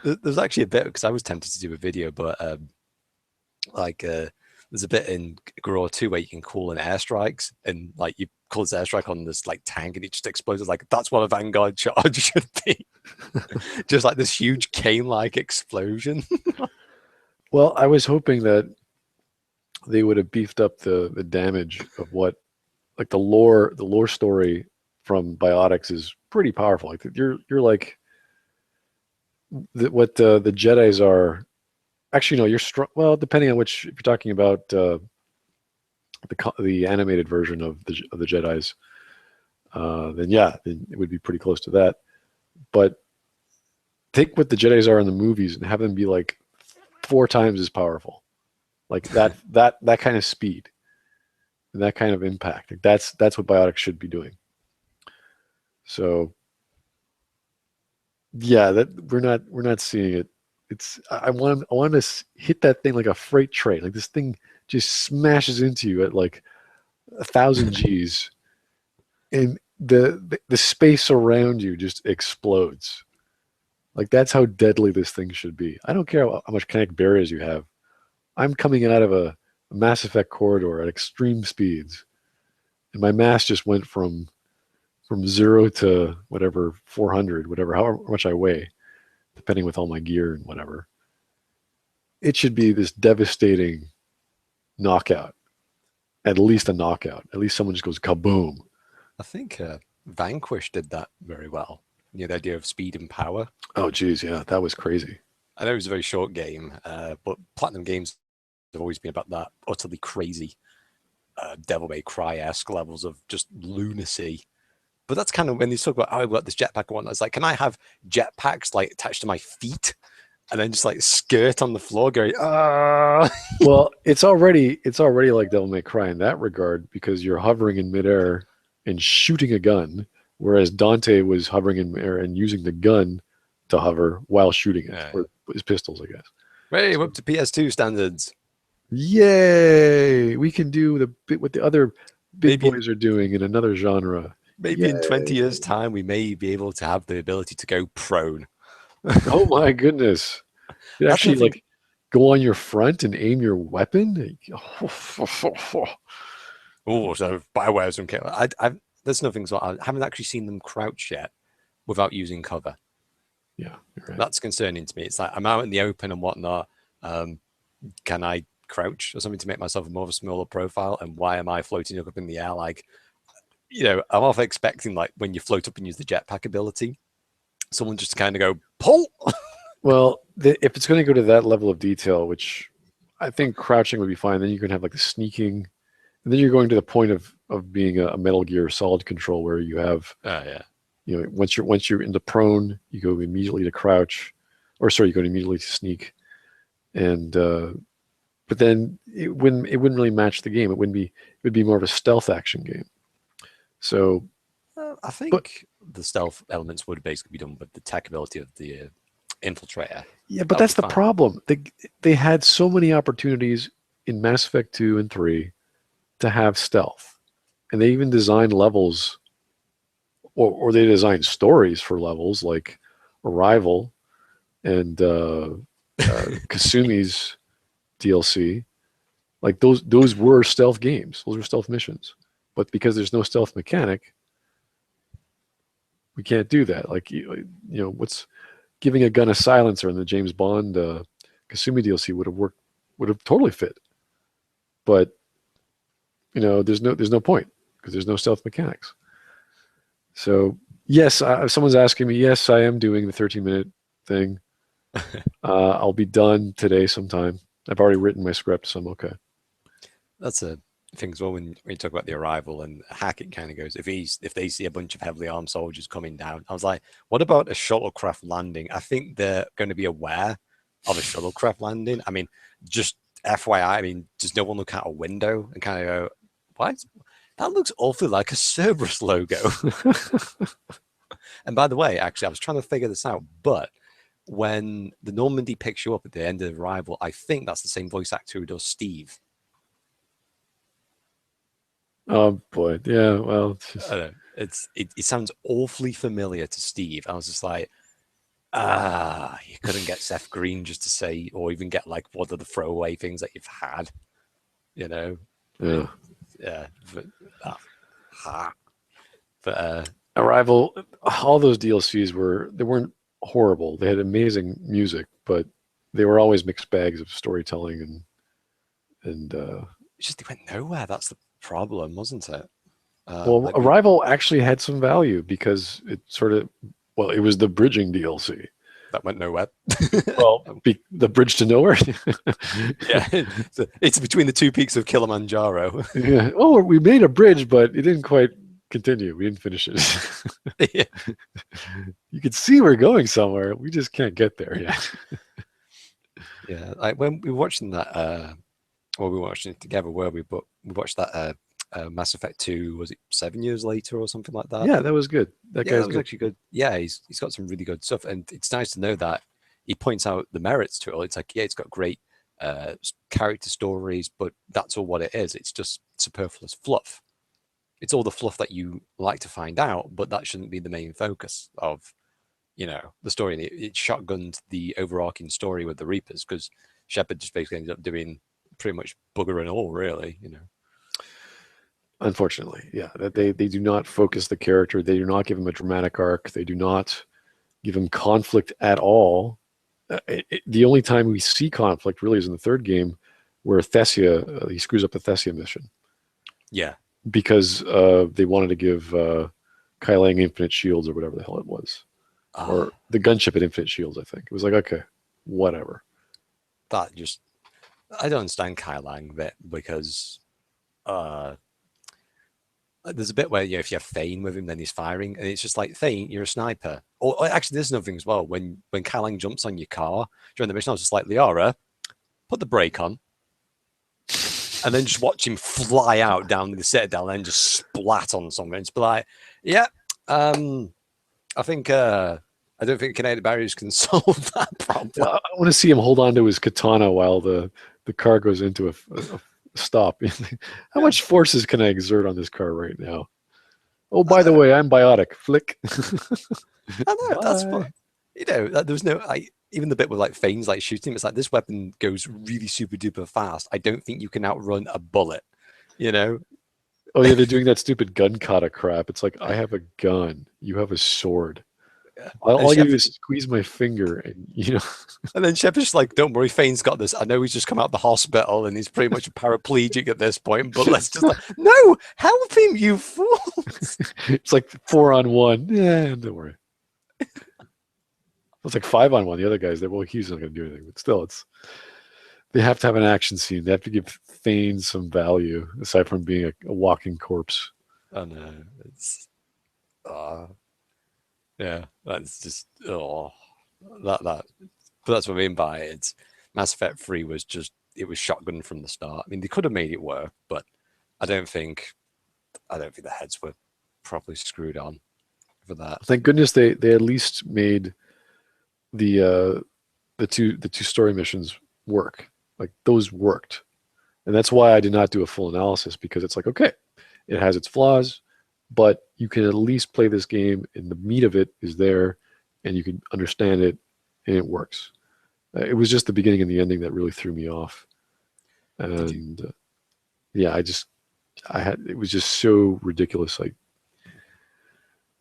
There's actually a bit, because I was tempted to do a video, but there's a bit in Graw 2 where you can call in airstrikes, and like you call this airstrike on this like tank and it just explodes. Like, that's what a vanguard charge should be. Just like this huge cane-like explosion. Well, I was hoping that they would have beefed up the damage of what, like the lore story from Biotics is pretty powerful. Like you're like what the Jedis are. Actually, no, you're strong. Well, depending on which, if you're talking about the animated version of the Jedis, then yeah, then it would be pretty close to that. But take what the Jedis are in the movies and have them be like 4 times as powerful, like that kind of speed and that kind of impact. Like that's what Biotics should be doing. So yeah, that we're not seeing it. It's I want to hit that thing like a freight train. Like this thing just smashes into you at like 1,000 Gs, and the space around you just explodes. Like that's how deadly this thing should be. I don't care how much kinetic barriers you have. I'm coming out of a Mass Effect corridor at extreme speeds, and my mass just went from 0 to whatever 400, whatever, however much I weigh, depending with all my gear and whatever. It should be this devastating knockout. At least a knockout. At least someone just goes kaboom. I think Vanquish did that very well. The idea of speed and power. Oh, geez, yeah, that was crazy. I know it was a very short game, but Platinum games have always been about that utterly crazy Devil May Cry-esque levels of just lunacy. But that's kind of when you talk about, oh, I've got this jetpack one. It's like, can I have jetpacks like attached to my feet and then just like skirt on the floor going, ah? Well, it's already like Devil May Cry in that regard because you're hovering in midair and shooting a gun, whereas Dante was hovering in midair and using the gun to hover while shooting it, or his pistols, I guess. Hey, we're up to PS2 standards. Yay! We can do the bit what the other big Maybe boys are doing in another genre. maybe in 20 Yay! years' time, we may be able to have the ability to go prone. Oh my goodness! You That's actually the thing. like go on your front and aim your weapon. Oh, so Bioware's okay. There's nothing. So I haven't actually seen them crouch yet without using cover. Yeah, you're right. That's concerning to me. It's like I'm out in the open and whatnot. Can I crouch or something to make myself more of a smaller profile? And why am I floating up in the air? Like, I'm off expecting like when you float up and use the jetpack ability, someone just kind of go pull. Well, if it's going to go to that level of detail, which I think crouching would be fine, then you can have like the sneaking, and then you're going to the point of being a Metal Gear Solid control where you have, Yeah. once you're into prone, you go immediately to crouch, or sorry, you go immediately to sneak, and but then it wouldn't really match the game. It would be more of a stealth action game. So, I think but the stealth elements would basically be done with the tech ability of the infiltrator. yeah, but That would that's be the fine. problem. They had so many opportunities in Mass Effect 2 and 3 to have stealth. And they even designed levels or they designed stories for levels like Arrival and Kasumi's DLC. Like those were stealth games. Those were stealth missions. But because there's no stealth mechanic, we can't do that. Like what's giving a gun a silencer in the James Bond Kasumi DLC would have totally fit. But there's no point because there's no stealth mechanics. So yes, if someone's asking me, yes, I am doing the 13-minute thing. I'll be done today sometime. I've already written my script, so I'm okay. That's a thing as well when you talk about the Arrival and Hackett kind of goes, if they see a bunch of heavily armed soldiers coming down, I was like, what about a shuttlecraft landing? I think they're going to be aware of a shuttlecraft landing. I mean, just FYI, I mean, does no one look out a window and kind of go, what? That looks awfully like a Cerberus logo. And by the way, actually, I was trying to figure this out, but when the Normandy picks you up at the end of Arrival, I think that's the same voice actor who does Steve. Oh boy, yeah. Well, it sounds awfully familiar to Steve. I was just like, you couldn't get Seth Green just to say, or even get like one of the throwaway things that you've had, yeah. But Arrival, all those DLCs they weren't horrible. They had amazing music, but they were always mixed bags of storytelling and it's just they went nowhere. That's the problem, wasn't it? well, Arrival actually had some value because it it was the bridging DLC. That went nowhere. Well, the bridge to nowhere. Yeah, it's between the two peaks of Kilimanjaro. Yeah. Oh, we made a bridge, but it didn't quite continue. We didn't finish it. Yeah. You could see we're going somewhere. We just can't get there yet. Yeah, like when we were watching that, well, we were watching it together, were we? But we watched that Mass Effect 2, was it 7 years later or something like that? Yeah, that was good. That guy's was good. actually good. Yeah, he's got some really good stuff, and it's nice to know that he points out the merits to it. It's like, yeah, it's got great character stories, but that's all what it is. It's just superfluous fluff. It's all the fluff that you like to find out, but that shouldn't be the main focus of, the story. It shotgunned the overarching story with the Reapers because Shepard just basically ended up doing pretty much bugger and all, really. Unfortunately, yeah, that they do not focus the character. They do not give him a dramatic arc. They do not give him conflict at all. The only time we see conflict really is in the third game, where Thessia he screws up the Thessia mission. Yeah, because they wanted to give Kai Lang infinite shields or whatever the hell it was, or the gunship had infinite shields. I think it was like, okay, whatever. That just I don't understand Kai Lang because there's a bit where, if you have Thane with him, then he's firing, and it's just like, Thane, you're a sniper. Or actually, there's another thing as well. When Kalang jumps on your car during the mission, I was just like, Liara, put the brake on, and then just watch him fly out down the citadel and just splat on something. It's like, yeah, I think I don't think kinetic barriers can solve that problem. I want to see him hold on to his katana while the car goes into a stop. How much forces can I exert on this car right now? Oh, by the way, I'm biotic. Flick. I know, that's what, there was no, even the bit with like Thane's like shooting him, it's like, this weapon goes really super duper fast. I don't think you can outrun a bullet, Oh yeah, they're doing that stupid gun kata crap. It's like, I have a gun, you have a sword. All I do is squeeze my finger, and And then Shepard's just like, don't worry, Fane's got this. I know he's just come out of the hospital and he's pretty much a paraplegic at this point, but let's just like, no, help him, you fools. It's like 4-on-1. Yeah, don't worry. It's like 5-on-1. The other guy's there. Well, he's not going to do anything, but still, they have to have an action scene. They have to give Thane some value aside from being a walking corpse. I know, it's yeah, that's just that. But that's what I mean by it. It's Mass Effect 3 was it was shotgun from the start. I mean, they could have made it work, but I don't think the heads were properly screwed on for that. Thank goodness they at least made the two story missions work. Like, those worked, and that's why I did not do a full analysis, because it's like, okay, it has its flaws, but you can at least play this game and the meat of it is there and you can understand it and it works. It was just the beginning and the ending that really threw me off. And yeah, it was just so ridiculous. Like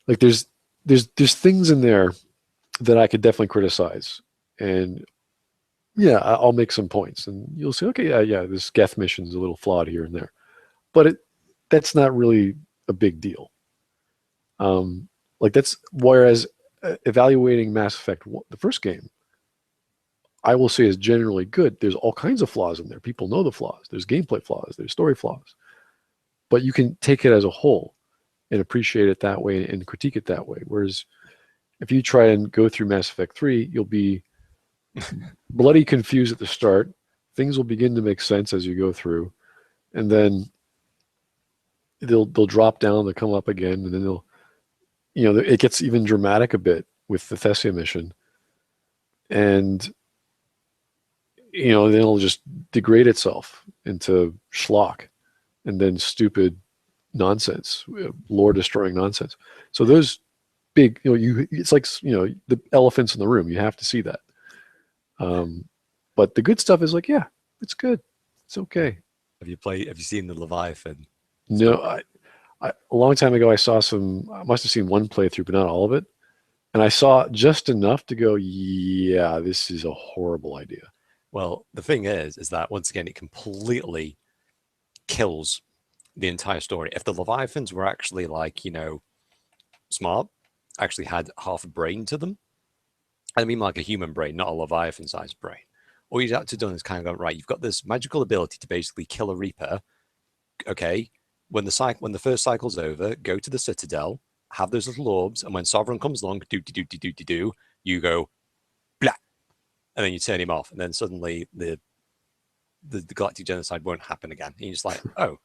there's things in there that I could definitely criticize. And yeah, I'll make some points and you'll say, okay, yeah, this Geth mission's a little flawed here and there, but that's not really a big deal. Like, that's, whereas evaluating Mass Effect, the first game, I will say is generally good. There's all kinds of flaws in there. People know the flaws. There's gameplay flaws. There's story flaws. But you can take it as a whole and appreciate it that way and critique it that way. Whereas if you try and go through Mass Effect 3, you'll be bloody confused at the start. Things will begin to make sense as you go through. And then they'll drop down, they'll come up again, and then they'll, it gets even dramatic a bit with the Thessia mission. And, then it'll just degrade itself into schlock and then stupid nonsense, lore-destroying nonsense. So those big, it's like, the elephants in the room. You have to see that. But the good stuff is like, yeah, it's good. It's okay. Have you seen the Leviathan? No, a long time ago, I must have seen one playthrough, but not all of it. And I saw just enough to go, yeah, this is a horrible idea. Well, the thing is that once again, it completely kills the entire story. If the Leviathans were actually like, smart, actually had half a brain to them, I mean like a human brain, not a Leviathan-sized brain, all you'd have to do is kind of go, right, you've got this magical ability to basically kill a Reaper. Okay, when the first cycle's over, go to the Citadel, have those little orbs, and when Sovereign comes along, you go, blah, and then you turn him off, and then suddenly the galactic genocide won't happen again. And you're just like, oh,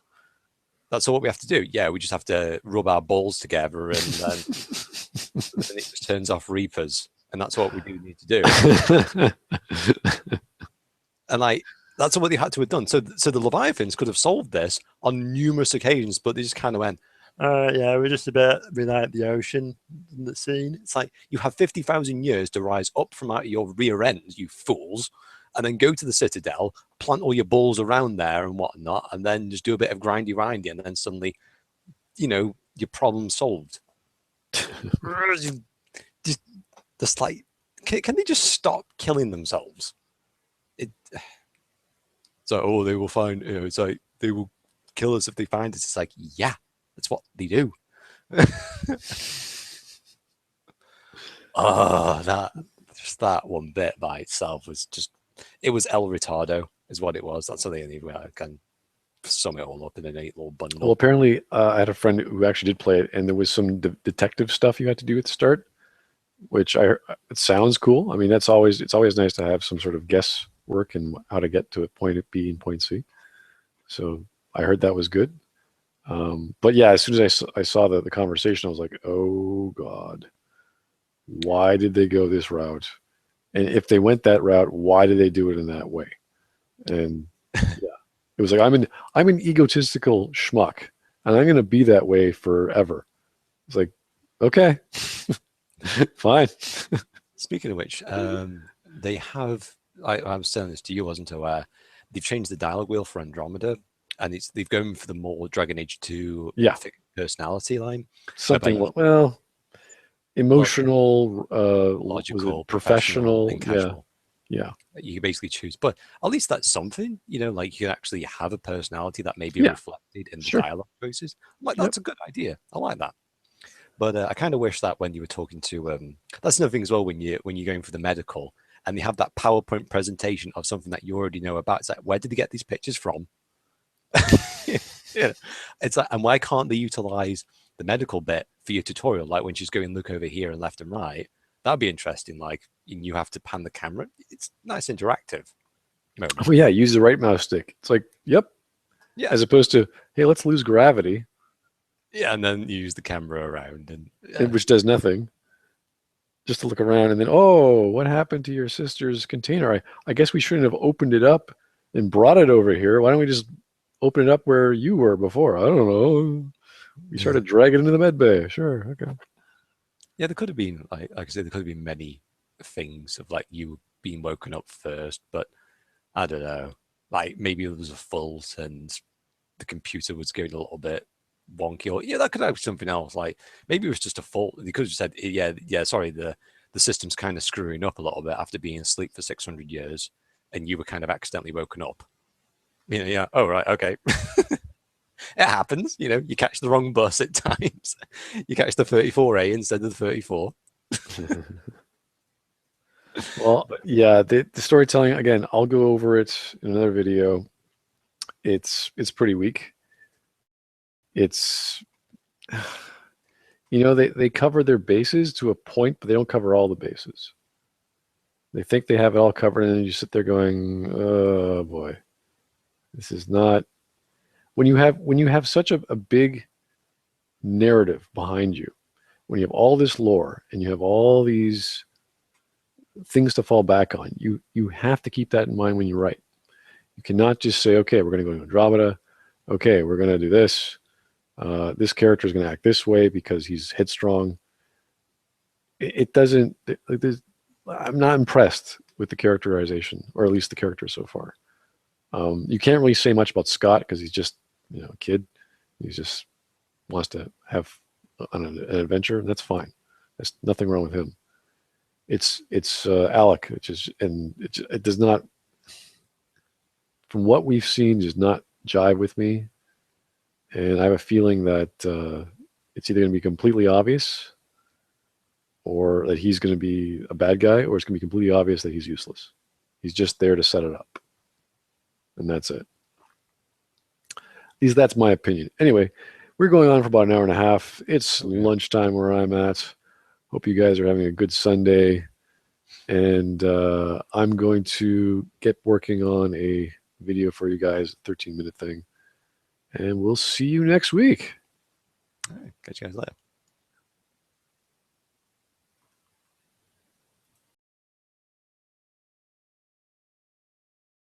that's all we have to do. Yeah, we just have to rub our balls together, and then, and then it just turns off Reapers, and that's what we do need to do. And that's what they had to have done. So the Leviathans could have solved this on numerous occasions, but they just kind of went, yeah, we're just a bit without the ocean in the scene. It's like, you have 50,000 years to rise up from out of your rear end, you fools, and then go to the Citadel, plant all your balls around there and whatnot, and then just do a bit of grindy, and then suddenly, your problem's solved. Just like, can they just stop killing themselves? So, they will find, it's like, they will kill us if they find us. It's like, yeah, that's what they do. That one bit by itself was just, it was El Retardo is what it was. That's the only way I can sum it all up in a neat little bundle. Well, apparently, I had a friend who actually did play it, and there was some detective stuff you had to do at the start, which it sounds cool. I mean, it's always nice to have some sort of guesswork and how to get to a point B and point C. So I heard that was good. But yeah, as soon as I saw the conversation, I was like, oh God, why did they go this route? And if they went that route, why did they do it in that way? And yeah, it was like, I'm an egotistical schmuck, and I'm going to be that way forever. It's like, okay, fine. Speaking of which, they have. I was telling this to you, wasn't aware. They've changed the dialogue wheel for Andromeda, and they've gone for the more Dragon Age 2 Yeah, personality line. something well, emotional, logical, professional, and casual. Yeah. You can basically choose, but at least that's something, like you can actually have a personality that may be reflected in the dialogue choices. Like, that's a good idea. I like that. But I kind of wish that when you were talking to, that's another thing as well, when you're going for the medical and they have that PowerPoint presentation of something that you already know about. It's like, where did they get these pictures from? Yeah. It's like, and why can't they utilize the medical bit for your tutorial? Like when she's going, look over here and left and right. That'd be interesting. Like you have to pan the camera. It's nice interactive. Oh yeah, use the right mouse stick. It's like, yep. Yeah. As opposed to, hey, let's lose gravity. Yeah, and then you use the camera around, and which does nothing. Just to look around, and then, oh, what happened to your sister's container? I guess we shouldn't have opened it up and brought it over here. Why don't we just open it up where you were before? I don't know. We started dragging into the med bay. Sure, okay. Yeah, there could have been, like I said, there could have been many things of like you being woken up first, but I don't know. Like maybe it was a fault and the computer was going a little bit wonky, or that could have been something else. Like maybe it was just a fault. They could have said, yeah, sorry, the system's kind of screwing up a little bit after being asleep for 600 years, and you were kind of accidentally woken up. Yeah. Oh right, okay. It happens. You catch the wrong bus at times. You catch the 34A instead of the 34. Well, yeah, the storytelling, again, I'll go over it in another video. It's pretty weak. It's, they cover their bases to a point, but they don't cover all the bases. They think they have it all covered, and then you sit there going, oh boy, this is not. When you have such a big narrative behind you, when you have all this lore and you have all these things to fall back on, you have to keep that in mind when you write. You cannot just say, okay, we're going to go to Andromeda. Okay, we're going to do this. This character is going to act this way because he's headstrong. It doesn't. I'm not impressed with the characterization, or at least the character so far. You can't really say much about Scott because he's just a kid. He just wants to have an adventure, and that's fine. There's nothing wrong with him. It's Alec, it does not, from what we've seen, does not jive with me, and I have a feeling that it's either going to be completely obvious, or that he's going to be a bad guy, or it's going to be completely obvious that he's useless. He's just there to set it up, and that's it. At least that's my opinion. Anyway, we're going on for about an hour and a half. It's lunchtime where I'm at. Hope you guys are having a good Sunday. And I'm going to get working on a video for you guys, a 13-minute thing. And we'll see you next week. All right, catch you guys later.